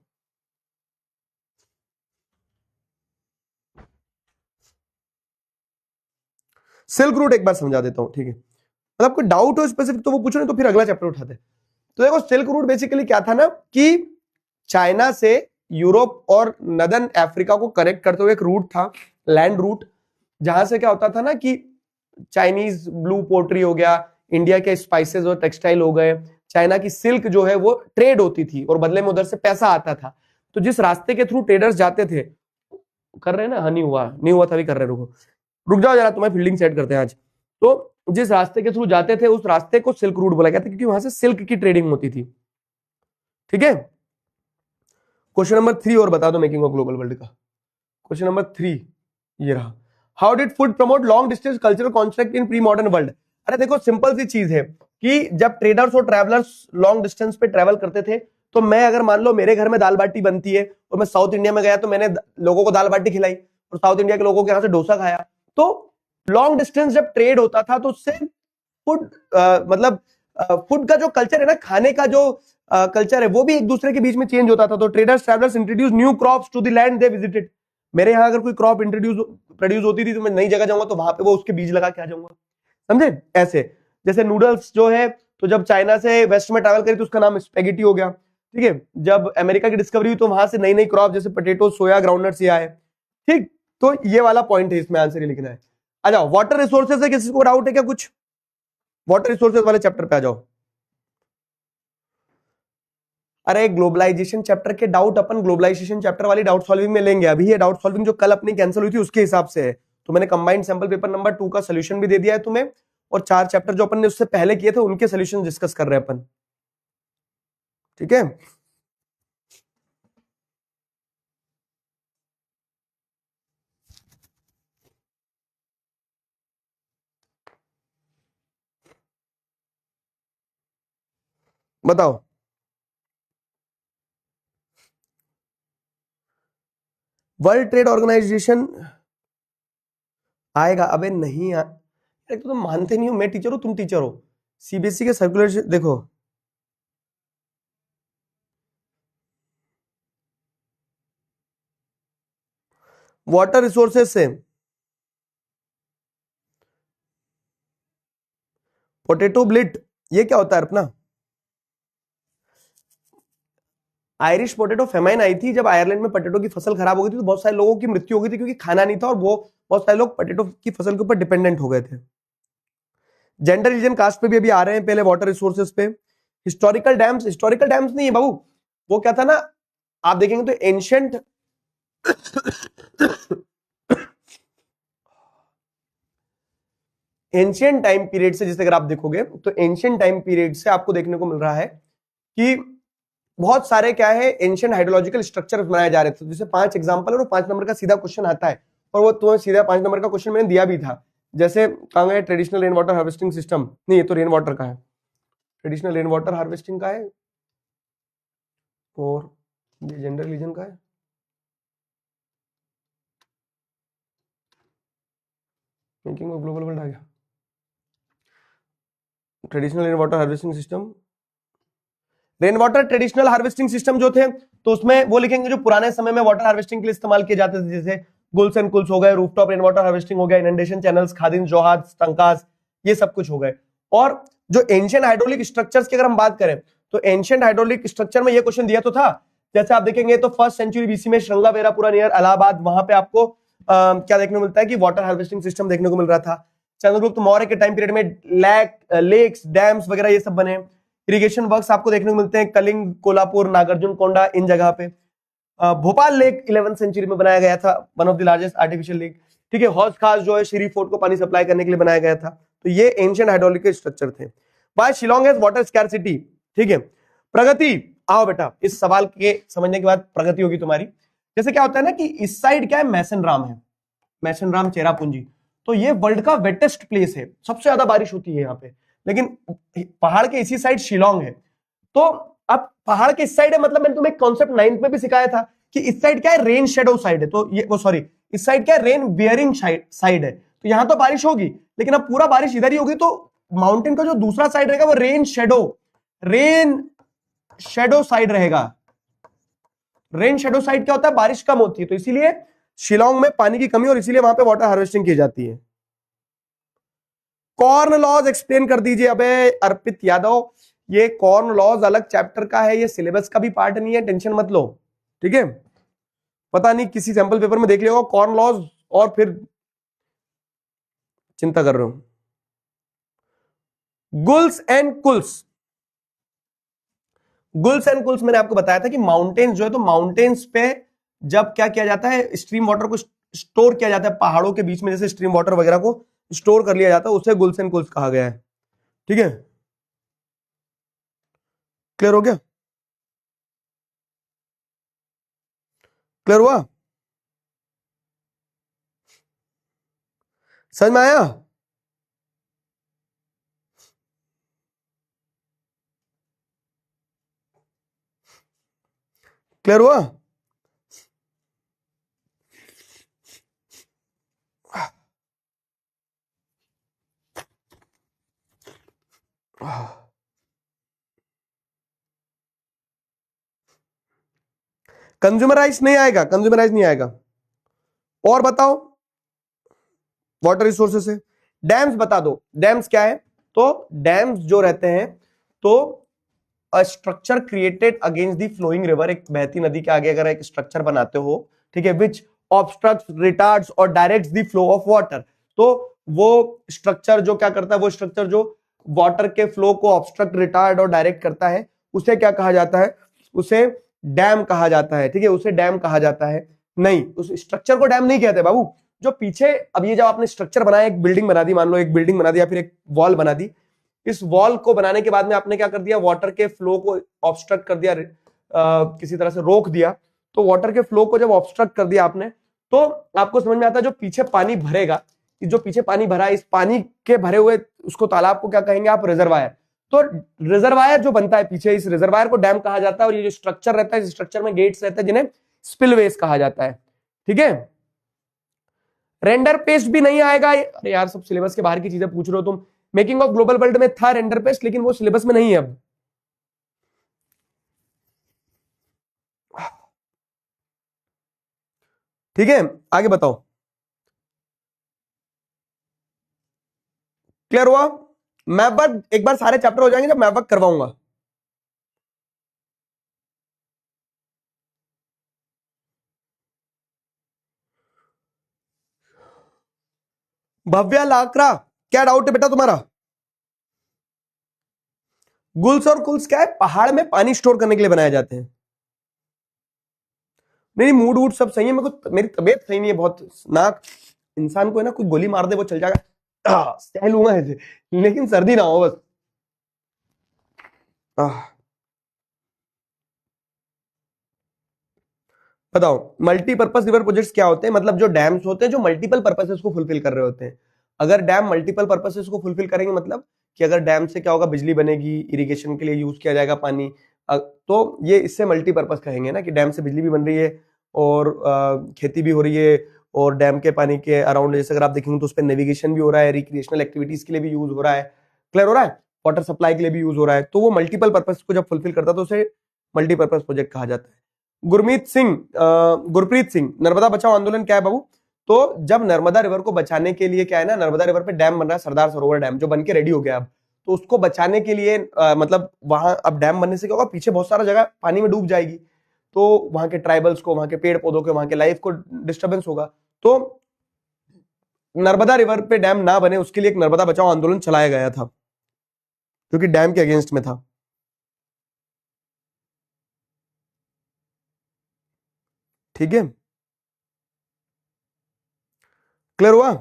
सिल्क रूट एक बार समझा देता हूँ, ठीक है, मतलब कोई डाउट हो स्पेसिफिक तो वो पूछो, नहीं तो फिर अगला चैप्टर उठाते हैं। तो देखो सिल्क रूट बेसिकली क्या था ना, कि चाइना से यूरोप और नदर्न अफ्रीका को कनेक्ट करते हुए एक रूट था, लैंड रूट, जहां से क्या होता था ना कि चाइनीज ब्लू पोट्री हो गया, इंडिया के स्पाइसेस और टेक्सटाइल हो गए, चाइना की सिल्क जो है वो ट्रेड होती थी और बदले में उधर से पैसा आता था। तो जिस रास्ते के थ्रू ट्रेडर्स जाते थे, कर रहे हैं ना, हाँ नहीं हुआ, नहीं हुआ था भी, कर रहे हैं, रुको रुक जाओ जरा, तुम्हें फील्डिंग सेट करते हैं आज। तो जिस रास्ते के थ्रू जाते थे उस रास्ते को सिल्क रूट बोला गया था, क्योंकि वहां से सिल्क की ट्रेडिंग होती थी। ठीक है, क्वेश्चन नंबर 3 और बता दो मेकिंग ऑफ ग्लोबल वर्ल्ड का। क्वेश्चन नंबर 3 ये रहा, how did food promote long distance cultural contract in pre modern world? अरे देखो सिंपल सी चीज है कि जब ट्रेडर्स और ट्रैवलर्स लॉन्ग डिस्टेंस पे ट्रैवल करते थे, तो मैं अगर मान लो मेरे घर में दाल बाटी बनती है और मैं साउथ इंडिया में गया तो मैंने लोगों को दाल बाटी खिलाई और साउथ इंडिया के लोगों के यहाँ से डोसा खाया, तो लॉन्ग डिस्टेंस जब ट्रेड होता था तो उससे फूड मतलब फूड का जो कल्चर है ना, खाने का जो कल्चर है वो भी एक दूसरे के बीच में चेंज होता था। तो traders travellers introduce new crops to the land they visited. मेरे यहाँ अगर कोई क्रॉप इंट्रोड्यूस प्रोड्यूस होती थी तो मैं नई जगह जाऊंगा तो वहां पे वो उसके बीज लगा के आ जाऊंगा, समझे? ऐसे जैसे नूडल्स जो है, तो जब चाइना से वेस्ट में ट्रैवल करी तो उसका नाम स्पेगेटी हो गया। ठीक है, जब अमेरिका की डिस्कवरी हुई तो वहां से नई नई क्रॉप जैसे पोटेटो, सोया, ग्राउंडनट्स ये आए। ठीक, तो ये वाला पॉइंट है, इसमें आंसर ही लिखना है। आ जाओ, वाटर रिसोर्सेज से किसी को डाउट है क्या कुछ? वाटर रिसोर्सेज वाले चैप्टर पे आ जाओ। अरे ग्लोबलाइजेशन चैप्टर के डाउट अपन ग्लोबलाइजेशन चैप्टर वाली डाउट सॉल्विंग में लेंगे, अभी ये डाउट सॉल्विंग जो कल अपनी कैंसिल हुई थी उसके हिसाब से है। तो मैंने कंबाइंड सैंपल पेपर नंबर 2 का सोल्यूशन भी दे दिया है तुम्हें, और 4 चैप्टर जो अपन ने उससे पहले किए थे उनके सोल्यूशन डिस्कस कर रहे हैं अपन। ठीक है, बताओ। वर्ल्ड ट्रेड ऑर्गेनाइजेशन आएगा? अबे नहीं एक तो तुम मानते नहीं हो, मैं टीचर हूं तुम टीचर हो। सीबीएसई के सर्कुलर देखो, वाटर रिसोर्सेज से पोटैटो ब्लिट, ये क्या होता है अपना? आयरिश पोटैटो फेमाइन आई थी जब आयरलैंड में पोटैटो की फसल खराब हो गई थी, तो बहुत सारे लोगों की मृत्यु हो गई थी क्योंकि खाना नहीं था, और वो बहुत सारे लोग पोटैटो की फसल के ऊपर डिपेंडेंट हो गए थे। जेंडर, रिलीजन, कास्ट पे भी अभी आ रहे हैं, पहले वाटर रिसोर्सेज पे। हिस्टोरिकल डैम्स, हिस्टोरिकल डैम्स नहीं है बाबू, वो क्या था ना, आप देखेंगे तो एंशियंट एंशियंट टाइम पीरियड से, जैसे अगर आप देखोगे तो एंशियंट टाइम पीरियड से आपको देखने को मिल रहा है कि बहुत सारे क्या है एंशियंट हाइड्रोलॉजिकल स्ट्रक्चर बनाए जा रहे थे। जैसे 5 एग्जांपल है और 5 नंबर का सीधा क्वेश्चन आता है, और वो तुम्हें सीधा 5 नंबर का क्वेश्चन मैंने दिया भी था। जैसे कहा गया traditional rain water harvesting system, नहीं ये तो रेन वाटर का है, ट्रेडिशनल रेन वाटर हार्वेस्टिंग का है, और ये जेंडर रिलीजन का है। मेकिंग ऑफ ग्लोबल वर्ल्ड आ गया, traditional rain water harvesting system, rain water traditional harvesting system जो थे, तो उसमें वो लिखेंगे जो पुराने समय में वाटर हार्वेस्टिंग के लिए इस्तेमाल किए जाते थे, जैसे गुल्स एंड कुल्स हो गए, रूफटॉप रेन वाटर हार्वेस्टिंग हो गया, इनंडेशन चैनल्स, खादिन, जोहाद, टंकास, ये सब कुछ हो गए। और जो एंशिएंट हाइड्रोलिक स्ट्रक्चर्स की अगर हम बात करें, तो एंशिएंट हाइड्रोलिक स्ट्रक्चर में ये क्वेश्चन दिया तो था, जैसे आप देखेंगे तो 1st सेंचुरी बीसी में श्रृंगावेरापुरा नियर इलाहाबाद, वहां पे आपको क्या देखने को मिलता है कि वाटर हार्वेस्टिंग सिस्टम देखने को मिल रहा था। चंद्रगुप्त मौर्य के टाइम पीरियड में लेक्स, डैम्स वगैरह ये सब बने। इरिगेशन वर्क्स आपको देखने को मिलते हैं कलिंग, कोल्हापुर, नागार्जुन कोंडा, इन जगह पे। भोपाल लेक 11th सेंचुरी में बनाया गया था, one of the largest artificial lake. ठीक है, हौज खास जो है श्री फोर्ट को पानी सप्लाई करने के लिए बनाया गया था। तो ये एंशिएंट हाइड्रोलिक के स्ट्रक्चर थे। By Shillong has water scarcity. ठीक है, प्रगति, आओ बेटा इस सवाल के समझने के बाद प्रगति होगी तुम्हारी। जैसे क्या होता है ना कि इस साइड क्या है, मैसनराम है, मैसनराम, चेरापूंजी, तो ये वर्ल्ड का वेटेस्ट प्लेस है, सबसे ज्यादा बारिश होती है यहाँ पे। लेकिन पहाड़ के इसी साइड शिलोंग है। तो अब पहाड़ के इस साइड है, मतलब मैंने तुम्हें कॉन्सेप्ट 9th में भी सिखाया था कि इस साइड क्या है, रेन शेडो साइड है, तो ये वो सॉरी इस साइड क्या है, रेन बियरिंग साइड है, तो यहां तो बारिश होगी, लेकिन अब पूरा बारिश इधर ही होगी, तो माउंटेन का जो दूसरा साइड रहेगा वो रेन शेडो साइड रहेगा। रेन शेडो साइड क्या होता है, बारिश कम होती है, तो इसीलिए शिलोंग में पानी की कमी और इसीलिए वहां पे वाटर हार्वेस्टिंग की जाती है। कॉर्न लॉज एक्सप्लेन कर दीजिए। अबे अर्पित यादव, ये कॉर्न लॉज अलग चैप्टर का है, ये सिलेबस का भी पार्ट नहीं है, टेंशन मत लो। ठीक है, पता नहीं किसी सैंपल पेपर में देख लिया होगा कॉर्न लॉज और फिर चिंता कर रहे हो। गुल्स एंड कुल्स, गुल्स एंड कुल्स मैंने आपको बताया था कि माउंटेन्स जो है, तो माउंटेन्स पे जब क्या किया जाता है, स्ट्रीम वाटर को स्टोर किया जाता है, पहाड़ों के बीच में जैसे स्ट्रीम वाटर वगैरह को स्टोर कर लिया जाता है, उसे गुल्स एंड कुल्स कहा गया है। ठीक है, क्लियर हो गया, क्लियर हुआ, समझ में आया? क्लियर हुआ? कंज्यूमराइज नहीं आएगा, कंज्यूमराइज नहीं आएगा। और बताओ, वाटर रिसोर्सेस से डैम्स बता दो, डैम्स क्या है? तो डैम्स जो रहते हैं, तो a structure created against the flowing river, एक बहती नदी के आगे अगर एक स्ट्रक्चर बनाते हो, ठीक है, विच ऑब्स्ट्रक्ट्स, रिटार्ड्स और directs the flow of water, तो वो स्ट्रक्चर जो क्या करता है, वो स्ट्रक्चर जो वाटर के फ्लो को ऑब्स्ट्रक्ट, रिटार्ड और डायरेक्ट करता है, उसे क्या कहा जाता है? उसे डैम कहा जाता है। ठीक है, उसे डैम कहा जाता है। नहीं, उस स्ट्रक्चर को डैम नहीं कहते बाबू। जो पीछे, अब ये जब आपने स्ट्रक्चर बनाया, एक बिल्डिंग बना दी, मान लो एक बिल्डिंग बना दी या फिर एक वॉल बना दी, इस वॉल को बनाने के बाद में आपने क्या कर दिया, वाटर के फ्लो को ऑब्स्ट्रक्ट कर दिया, किसी तरह से रोक दिया। तो वाटर के फ्लो को जब ऑब्स्ट्रक्ट कर दिया आपने, तो आपको समझ में आता है जो पीछे पानी भरेगा, जो पीछे पानी भरा है, इस पानी के भरे हुए उसको तालाब को क्या कहेंगे आप? रिजर्वायर। तो रिजर्वायर जो बनता है पीछे, इस रिजर्वायर को डैम कहा जाता है, और ये जो स्ट्रक्चर रहता है, इस स्ट्रक्चर में गेट्स रहते हैं जिन्हें स्पिलवेज कहा जाता है। ठीक है, रेंडर पेस्ट भी नहीं आएगा। अरे यार, सब सिलेबस के बाहर की चीजें पूछ रहे हो तुम। मेकिंग ऑफ ग्लोबल वर्ल्ड में था रेंडर पेस्ट, लेकिन वो सिलेबस में नहीं है अब। ठीक है, आगे बताओ। क्लियर हुआ? मैप वर्क एक बार सारे चैप्टर हो जाएंगे जब मैप वर्क करवाऊंगा। भव्या लाकरा, क्या डाउट है बेटा तुम्हारा? गुल्स और कुल्स क्या है? पहाड़ में पानी स्टोर करने के लिए बनाए जाते हैं। नहीं, मूड वूड सब सही है, मेरे को मेरी तबीयत सही नहीं है बहुत। नाक इंसान को है ना, कोई गोली मार दे वो चल जाएगा, सह लूंगा ऐसे, लेकिन सर्दी ना हो बस। बताओ, मल्टीपर्पज रिवर प्रोजेक्ट्स क्या होते हैं? मतलब जो डैम्स होते हैं जो मल्टीपल पर्पसेस को फुलफिल कर रहे होते हैं। अगर डैम मल्टीपल पर्पसेस को फुलफिल करेंगे, मतलब कि अगर डैम से क्या होगा, बिजली बनेगी, इरिगेशन के लिए यूज किया जाएगा पानी, तो ये इससे मल्टीपर्पज कहेंगे ना, कि डैम से बिजली भी बन रही है और खेती भी हो रही है, और डैम के पानी के अराउंड जैसे अगर आप देखेंगे तो उस पर नेविगेशन भी हो रहा है, रिक्रिएशनल एक्टिविटीज के लिए भी यूज हो रहा है। क्लियर हो रहा है? वाटर सप्लाई के लिए भी यूज हो रहा है, तो वो मल्टीपल पर्पज को जब फुलफिल करता है तो उसे मल्टीपर्पज प्रोजेक्ट कहा जाता है। गुरप्रीत सिंह, नर्मदा बचाओ आंदोलन क्या है बाबू? तो जब नर्मदा रिवर को बचाने के लिए क्या है ना, नर्मदा रिवर पे डैम बन रहा है, सरदार सरोवर डैम, जो बन के रेडी हो गया अब, तो उसको बचाने के लिए मतलब वहां अब डैम बनने से क्या होगा, पीछे बहुत सारा जगह पानी में डूब जाएगी, तो वहां के ट्राइबल्स को, वहां के पेड़ पौधों के, वहां के लाइफ को डिस्टर्बेंस होगा। तो नर्मदा रिवर पे डैम ना बने उसके लिए एक नर्मदा बचाओ आंदोलन चलाया गया था, जो कि डैम के अगेंस्ट में था। ठीक है, क्लियर हुआ?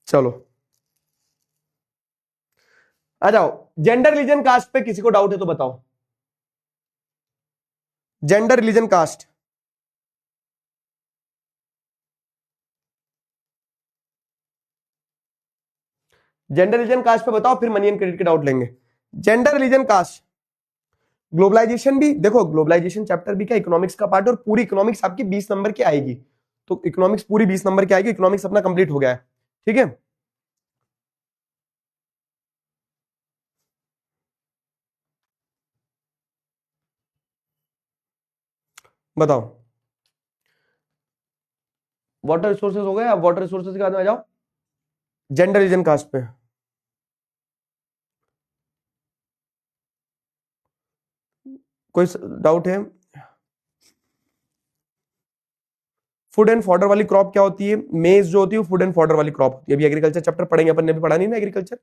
चलो आ जाओ, जेंडर रिलीजन कास्ट पे किसी को डाउट है तो बताओ। Gender religion caste, gender religion caste पे बताओ, फिर मनी एंड क्रेडिट के डाउट लेंगे। जेंडर रिलीजन कास्ट, ग्लोबलाइजेशन भी देखो, ग्लोबलाइजेशन चैप्टर भी क्या इकोनॉमिक्स का पार्ट, और पूरी इकोनॉमिक्स आपकी 20 नंबर की आएगी, तो इकोनॉमिक्स पूरी 20 नंबर की आएगी। इकोनॉमिक्स अपना कंप्लीट हो गया है। ठीक है, बताओ। वाटर रिसोर्सेज हो गए, अब वाटर रिसोर्सेज के बाद में आ जाओ जेंडर रिलीजन कास्ट पे। कोई डाउट है? फूड एंड फॉडर वाली क्रॉप क्या होती है? मेज जो होती है वो फूड एंड फॉडर वाली क्रॉप होती है। अभी एग्रीकल्चर चैप्टर पढ़ेंगे अपन ने, अभी पढ़ा नहीं ना एग्रीकल्चर।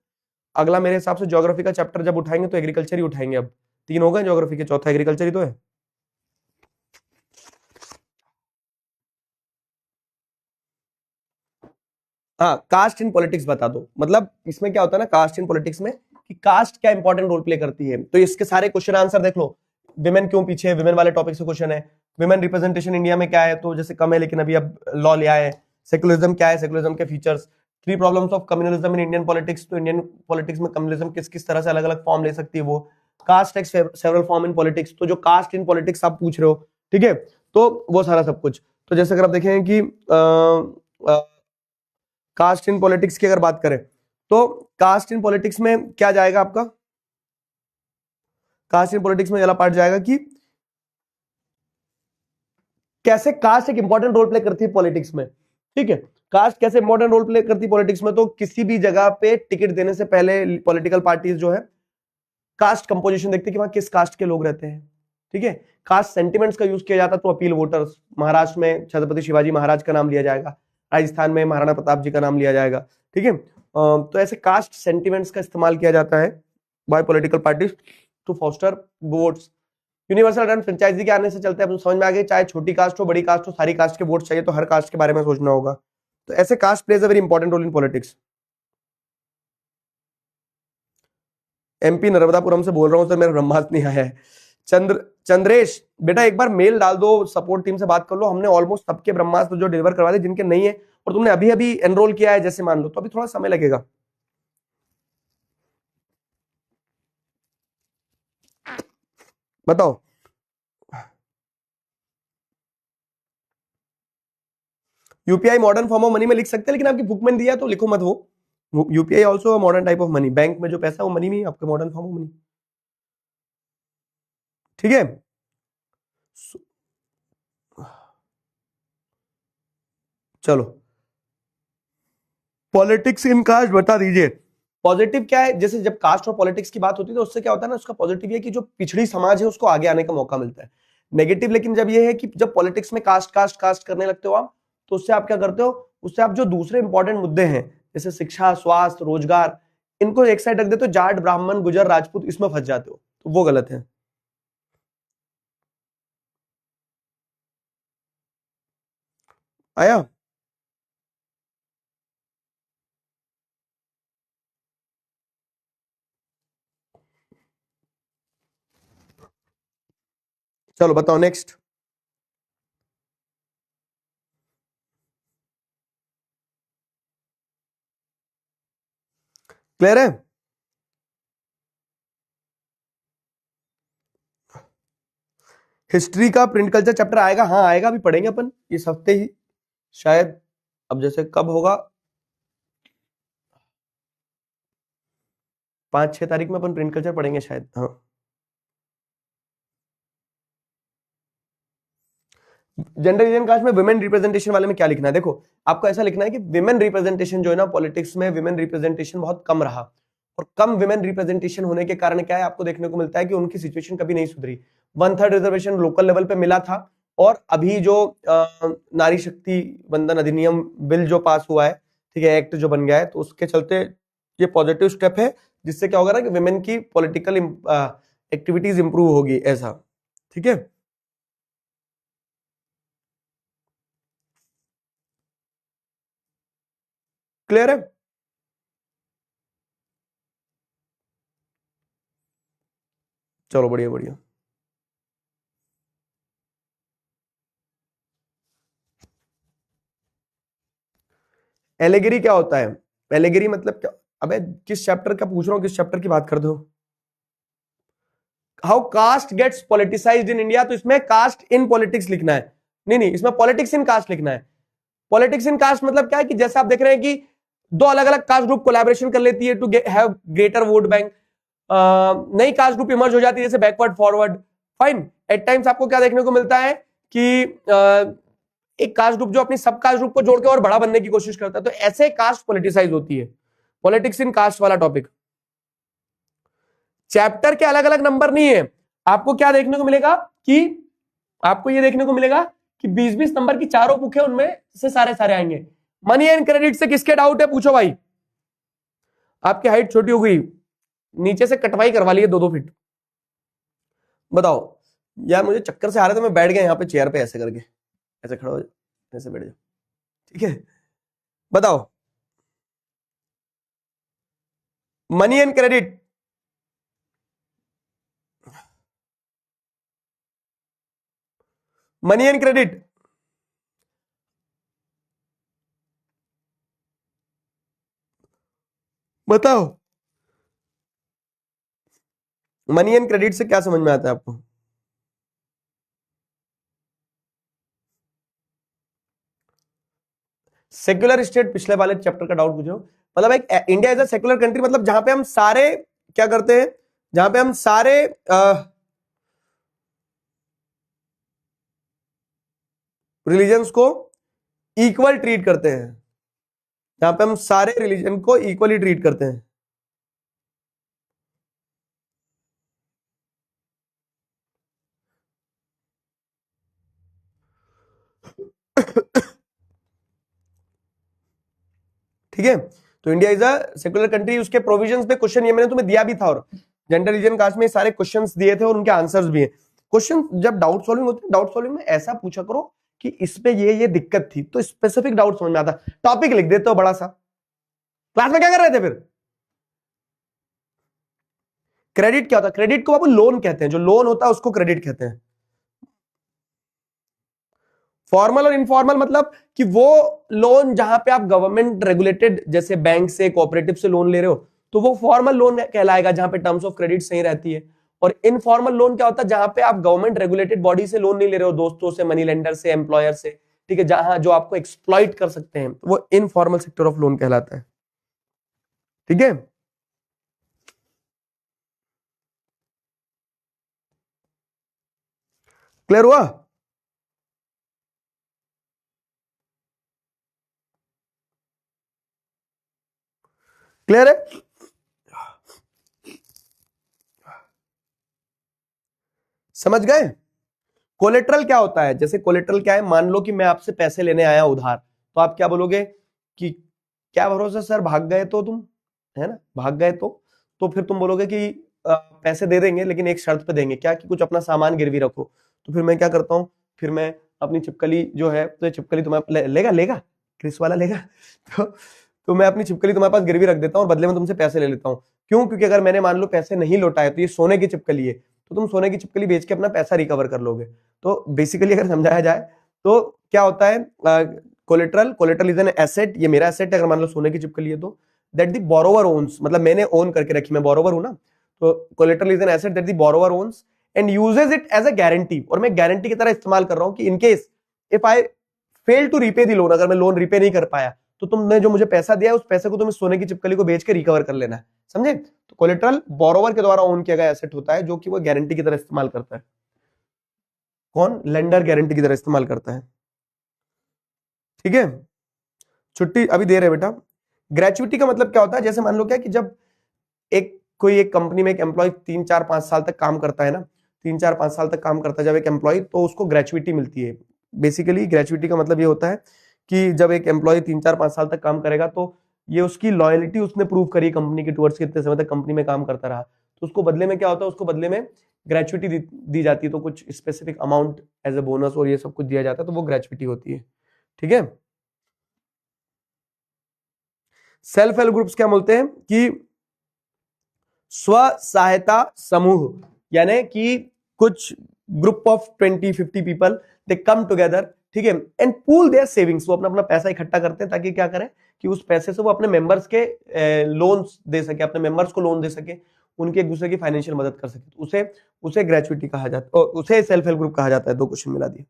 अगला मेरे हिसाब से ज्योग्राफी का चैप्टर जब उठाएंगे तो एग्रीकल्चर ही उठाएंगे। अब 3 हो गए ज्योग्राफी के, चौथा एग्रीकल्चर ही तो है। हाँ, कास्ट इन पॉलिटिक्स बता दो। मतलब इसमें क्या होता है ना, कास्ट इन पॉलिटिक्स में, कि कास्ट क्या इंपॉर्टेंट रोल प्ले करती है। तो इसके सारे क्वेश्चन आंसर देख लो। विमेन क्यों पीछे है, विमेन वाले टॉपिक से क्वेश्चन है। विमेन रिप्रेजेंटेशन इंडिया में क्या है, तो जैसे कम है लेकिन अभी अब लॉ लिया है। सेकुलरिज्म क्या है, सेकुलरिज्म के features. 3 problems of communalism in Indian politics, तो इंडियन पॉलिटिक्स में कम्युनलिज्म किस किस तरह से अलग अलग फॉर्म ले सकती है वो। Caste takes several form in politics, तो जो कास्ट इन पॉलिटिक्स आप पूछ रहे हो, ठीक है, तो वो सारा सब कुछ। तो जैसे अगर आप देखें कि कास्ट इन पॉलिटिक्स की अगर बात करें, तो कास्ट इन पॉलिटिक्स में क्या जाएगा आपका? कास्ट इन पॉलिटिक्स में पहला पार्ट जाएगा कि कैसे कास्ट एक इंपॉर्टेंट रोल प्ले करती है पॉलिटिक्स में। ठीक है, कास्ट कैसे इंपॉर्टेंट रोल प्ले करती है पॉलिटिक्स में? तो किसी भी जगह पे टिकट देने से पहले पॉलिटिकल पार्टीज जो है कास्ट कंपोजिशन देखते हैं कि वहां किस कास्ट के लोग रहते हैं। ठीक है, कास्ट सेंटिमेंट्स का यूज किया जाता है, तो अपील वोटर्स, महाराष्ट्र में छत्रपति शिवाजी महाराज का नाम लिया जाएगा, राजस्थान में महाराणा प्रताप जी का नाम लिया जाएगा। ठीक है, तो ऐसे कास्ट सेंटिमेंट्स का इस्तेमाल किया जाता है by political parties to foster votes. Universal run franchise के आने से चलते हैं, समझ में आ गए, चाहे छोटी कास्ट हो बड़ी कास्ट हो, सारी कास्ट के वोट चाहिए, तो हर कास्ट के बारे में सोचना होगा। तो ऐसे caste plays a very important role in politics. MP Narmadapuram से बोल रहा हूं सर, मेरा ब्रह्मास्त्र नहीं आया है। चंद्रेश बेटा एक बार मेल डाल दो, सपोर्ट टीम से बात कर लो। हमने ऑलमोस्ट सबके ब्रह्मास्त्र जो डिलीवर करवा दिए, जिनके नहीं है और तुमने अभी अभी एनरोल किया है जैसे मान लो, तो अभी थोड़ा समय लगेगा। बताओ। UPI modern form of money में लिख सकते हैं, लेकिन आपकी बुक में दिया तो लिखो मत वो। UPI also modern type of money, bank में जो पैसा है वो मनी में ही आपका मॉडर्न फॉर्म ऑफ मनी। ठीक है। चलो, पॉलिटिक्स इन कास्ट बता दीजिए। पॉजिटिव क्या है, जैसे जब कास्ट और पॉलिटिक्स की बात होती है तो उससे क्या होता है ना, उसका पॉजिटिव ये कि जो पिछड़ी समाज है उसको आगे आने का मौका मिलता है। नेगेटिव लेकिन जब ये है कि जब पॉलिटिक्स में कास्ट कास्ट कास्ट करने लगते हो आप, तो उससे आप क्या करते हो, उससे आप जो दूसरे इंपॉर्टेंट मुद्दे हैं जैसे शिक्षा, स्वास्थ्य, रोजगार, इनको एक साइड रख देते हो, जाट, ब्राह्मण, गुजर, राजपूत, इसमें फंस जाते हो, तो वो गलत है। आया। चलो बताओ नेक्स्ट। क्लियर है। हिस्ट्री का प्रिंट कल्चर चैप्टर आएगा, हाँ आएगा, अभी पढ़ेंगे अपन इस हफ्ते ही शायद। अब जैसे कब होगा, 5-6 तारीख में अपन प्रिंट कल्चर पढ़ेंगे शायद, हाँ। जेंडर रीजन कास्ट में विमेन रिप्रेजेंटेशन वाले में क्या लिखना है, देखो आपको ऐसा लिखना है कि विमेन रिप्रेजेंटेशन जो है ना पॉलिटिक्स में, विमेन रिप्रेजेंटेशन बहुत कम रहा, और कम विमेन रिप्रेजेंटेशन होने के कारण क्या है, आपको देखने को मिलता है कि उनकी सिचुएशन कभी नहीं सुधरी। 1/3 रिजर्वेशन लोकल लेवल पे मिला था, और अभी जो नारी शक्ति वंदन अधिनियम बिल जो पास हुआ है, ठीक है, एक्ट जो बन गया है, तो उसके चलते ये पॉजिटिव स्टेप है, जिससे क्या होगा ना कि विमेन की पॉलिटिकल एक्टिविटीज इंप्रूव होगी, ऐसा। ठीक है। क्लियर है। चलो बढ़िया बढ़िया। एलेगरी क्या होता है, एलेगरी मतलब क्या, अबे किस चैप्टर का पूछ रहा हूँ, किस चैप्टर की बात करते हो। How caste gets politicised in India, तो इसमें कास्ट इन पॉलिटिक्स लिखना है। नहीं नहीं, इसमें पॉलिटिक्स इन कास्ट लिखना है। पॉलिटिक्स इन कास्ट मतलब क्या है कि जैसे आप देख रहे हैं कि दो अलग अलग कास्ट ग्रुप कोलैबोरेशन कर लेती है to have greater vote bank, नई कास्ट ग्रुप इमर्ज हो जाती है जैसे backward forward, fine. At times आपको क्या देखने को मिलता है कि एक कास्ट ग्रुप जो अपनी सब कास्ट ग्रुप को जोड़ के और बड़ा बनने की कोशिश करता है, तो ऐसे कास्ट पॉलिटिसाइज होती है। पॉलिटिक्स इन कास्ट वाला टॉपिक, चैप्टर के अलग अलग नंबर नहीं है। आपको क्या देखने को मिलेगा कि आपको ये देखने को मिलेगा कि 20-20 नंबर की चारों बुक है, उनमें से सारे सारे आएंगे। मनी एंड क्रेडिट से किसके डाउट है, पूछो भाई। आपकी हाइट छोटी हो गई, नीचे से कटवाई करवा ली है 2-2 फीट। बताओ यार, मुझे चक्कर से आ रहे थे, मैं बैठ गया यहाँ पे चेयर पे ऐसे करके, ऐसे खड़ा हो जाओ, ऐसे बैठ जाओ, ठीक है। बताओ, money and credit, money and credit, बताओ मनी एंड क्रेडिट से क्या समझ में आता है आपको। सेक्युलर स्टेट पिछले वाले चैप्टर का डाउट पूछो, मतलब एक India is a secular country, मतलब जहां पे हम सारे क्या करते हैं, जहां पे हम सारे रिलीजन्स को इक्वल ट्रीट करते हैं, जहां पे हम सारे रिलीजन को इक्वली ट्रीट करते हैं। ठीक है, तो India is a secular country, उसके प्रोविजंस पे क्वेश्चन ये मैंने तुम्हें दिया भी था, और जेंडर रीजन कास्ट में सारे क्वेश्चंस दिए थे और उनके आंसर्स भी हैं। क्वेश्चन जब डाउट सॉल्विंग होती है, डाउट सॉल्विंग में ऐसा पूछा करो कि इस पे ये दिक्कत थी, तो स्पेसिफिक डाउट समझ में आता। टॉपिक लिख देते हो बड़ा सा, क्लास में क्या कर रहे थे फिर। क्रेडिट क्या होता है, क्रेडिट को बाबू लोन कहते हैं, जो लोन होता है उसको क्रेडिट कहते हैं। फॉर्मल और इनफॉर्मल मतलब कि वो लोन जहां पे आप गवर्नमेंट रेगुलेटेड जैसे बैंक से कोऑपरेटिव से लोन ले रहे हो तो वो फॉर्मल लोन कहलाएगा, जहां पे टर्म्स ऑफ क्रेडिट सही रहती है। और इनफॉर्मल लोन क्या होता है, जहां पे आप गवर्नमेंट रेगुलेटेड बॉडी से लोन नहीं ले रहे हो, दोस्तों से, मनी लेंडर से, एम्प्लॉयर से, ठीक है, जहां जो आपको एक्सप्लॉइट कर सकते हैं, वो इनफॉर्मल सेक्टर ऑफ लोन कहलाता है। ठीक है, क्लियर हुआ? क्लियर है? समझ गए? कोलेट्रल क्या होता है? जैसे कोलेट्रल क्या है, मान लो कि मैं आपसे पैसे लेने आया उधार, तो आप क्या बोलोगे कि क्या भरोसा सर, भाग गए तो तुम, है ना, भाग गए तो फिर तुम बोलोगे कि पैसे दे देंगे लेकिन एक शर्त पे देंगे, क्या, कि कुछ अपना सामान गिरवी रखो। तो फिर मैं क्या करता हूँ, फिर मैं अपनी छिपकली जो है, तो छिपकली तुम्हें लेगा क्रिस वाला लेगा तो मैं अपनी छिपकली तुम्हारे पास गिरवी रख देता हूँ और बदले में तुमसे पैसे ले लेता हूँ। क्यों? क्योंकि अगर मैंने मान लो पैसे नहीं लौटाए तो ये सोने की छिपकली है, तो तुम सोने की छिपकली बेच के अपना पैसा रिकवर कर लोगे। तो बेसिकली अगर समझाया जाए तो क्या होता है, कोलेट्रल इज एन एसेट, ये मेरा एसेट है अगर मान लो सोने की छिपकली है तो, दैट द बोरोवर ओन्स, मतलब मैंने ओन करके रखी, मैं बोरोवर हूं ना, तो collateral is an asset that the borrower owns and uses it as a guarantee, और मैं गारंटी की तरह इस्तेमाल कर रहा हूं कि in case if I fail to repay the loan, अगर मैं लोन रीपे नहीं कर पाया तो तुमने जो मुझे पैसा दिया है उस पैसे को तुम्हें सोने की छिपकली को बेच के रिकवर कर लेना है, समझे? तो कोलेट्रल बोरोवर के द्वारा ओन किया गया एसेट होता है जो कि वो गारंटी की तरह इस्तेमाल करता है। कौन? लेंडर गारंटी की तरह इस्तेमाल करता है। ठीक है, छुट्टी अभी दे रहे बेटा। ग्रेचुइटी का मतलब क्या होता है, जैसे मान लो क्या कि जब कोई एक कंपनी में एक एम्प्लॉय 3-4-5 साल तक काम करता है ना, 3-4-5 साल तक काम करता है जब एक एम्प्लॉय, तो उसको ग्रेचुइटी मिलती है। बेसिकली ग्रेचुइटी का मतलब ये होता है कि जब एक एम्प्लॉय 3-4-5 साल तक काम करेगा तो ये उसकी लॉयलिटी उसने प्रूव करी कंपनी के टुवर्ड्स, कितने समय तक कंपनी में काम करता रहा, तो उसको बदले में क्या होता है, उसको बदले में ग्रेचुइटी दी जाती है, तो कुछ specific amount as a bonus और ये सब कुछ दिया जाता है, तो वो ग्रेचुइटी होती है। ठीक है, सेल्फ हेल्प ग्रुप्स क्या बोलते हैं कि स्व सहायता समूह, यानी कि कुछ group of 20-50 people they come together, ठीक है, एंड पूल देयर सेविंग्स, वो अपना अपना पैसा इकट्ठा करते हैं ताकि क्या करें कि उस पैसे से वो अपने मेंबर्स के लोन्स दे सके, अपने मेंबर्स को लोन दे सके, उनके एक दूसरे की फाइनेंशियल मदद कर सके, तो उसे ग्रेचुइटी कहा जाता है, उसे सेल्फ हेल्प ग्रुप कहा जाता है। 2 क्वेश्चन मिला दिए।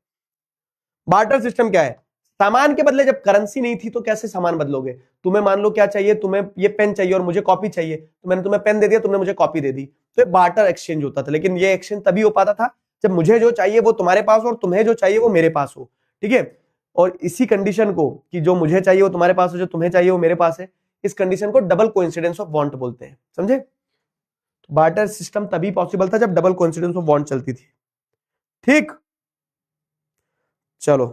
बार्टर सिस्टम क्या है? सामान के बदले, जब करेंसी नहीं थी तो कैसे सामान बदलोगे? तुम्हें मान लो क्या चाहिए, तुम्हें ये पेन चाहिए और मुझे कॉपी चाहिए, तो मैंने तुम्हें पेन दे दिया, तुमने मुझे कॉपी दे दी, तो ये बार्टर एक्सचेंज होता था। लेकिन ये एक्सचेंज तभी हो पाता था जब मुझे जो चाहिए वो तुम्हारे पास हो और तुम्हें जो चाहिए वो मेरे पास हो। ठीक है, और इसी कंडीशन को, कि जो मुझे चाहिए वो तुम्हारे पास हो, जो तुम्हें चाहिए वो मेरे पास है, इस कंडीशन को डबल कोइंसिडेंस ऑफ वांट बोलते हैं, समझे? बार्टर सिस्टम तभी पॉसिबल था जब डबल कोइंसिडेंस ऑफ वांट चलती थी। ठीक, चलो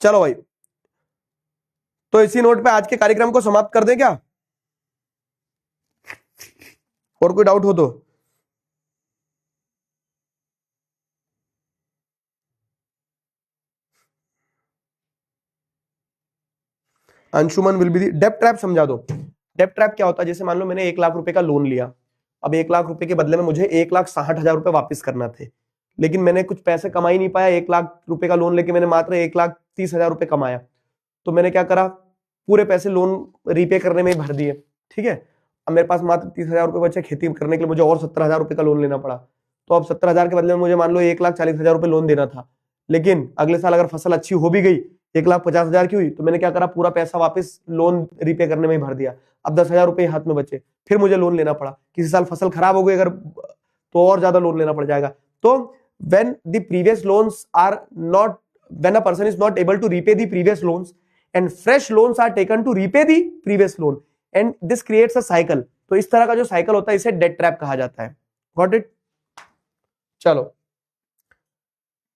चलो भाई, तो इसी नोट पे आज के कार्यक्रम को समाप्त कर दें क्या? और कोई डाउट हो तो? Anshuman will be dept trap समझा दो। डेप्ट ट्रैप क्या होता है, जैसे मान लो मैंने 1 लाख रुपए का लोन लिया, अब 1 लाख रुपए के बदले में मुझे 1,60,000 रुपए वापस करना थे, लेकिन मैंने कुछ पैसे कमा ही नहीं पाया, 1 लाख रुपए का लोन लेके मैंने मात्र 1,30,000 रुपए कमाया, तो मैंने क्या करा, पूरे पैसे लोन रीपे करने में ही भर दिए। ठीक है, अब मेरे पास मात्र 30,000 रुपए बचे, खेती करने के लिए मुझे और 17,000 रुपए का लोन लेना पड़ा, तो अब 17,000 के बदले में मुझे मान लो 1,40,000 रुपए लोन देना था, लेकिन अगले साल अगर फसल अच्छी हो भी गई, 1,50,000 की हुई, तो मैंने क्या करा, पूरा पैसा वापस लोन रीपे करने में ही भर दिया, अब 10,000 रुपए हाथ में बचे, फिर मुझे लोन लेना पड़ा, किसी साल फसल खराब हो गई अगर, तो और ज्यादा लोन लेना पड़ जाएगा। तो when the previous loans are not, when a person is not able to repay the previous loans and fresh loans are taken to repay the previous loan and this creates a cycle, तो इस तरह का जो cycle होता है इसे debt trap कहा जाता है। Got it? चलो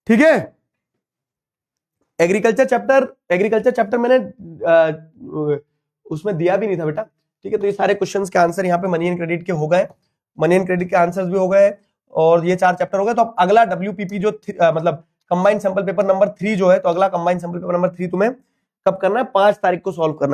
ठीक है, एग्रीकल्चर चैप्टर मैंने उसमें दिया भी नहीं था बेटा। ठीक है, तो ये सारे क्वेश्चंस के आंसर यहाँ पे मनी एंड क्रेडिट के हो गए, मनी एंड क्रेडिट के आंसर्स भी हो गए, और ये 4 चैप्टर हो गए। तो अब अगला WPP जो मतलब कंबाइंड सैंपल पेपर नंबर 3 जो है, तो अगला कंबाइंड सैंपल पेपर नंबर 3 तुम्हें कब करना है? 5 तारीख को सॉल्व करना है।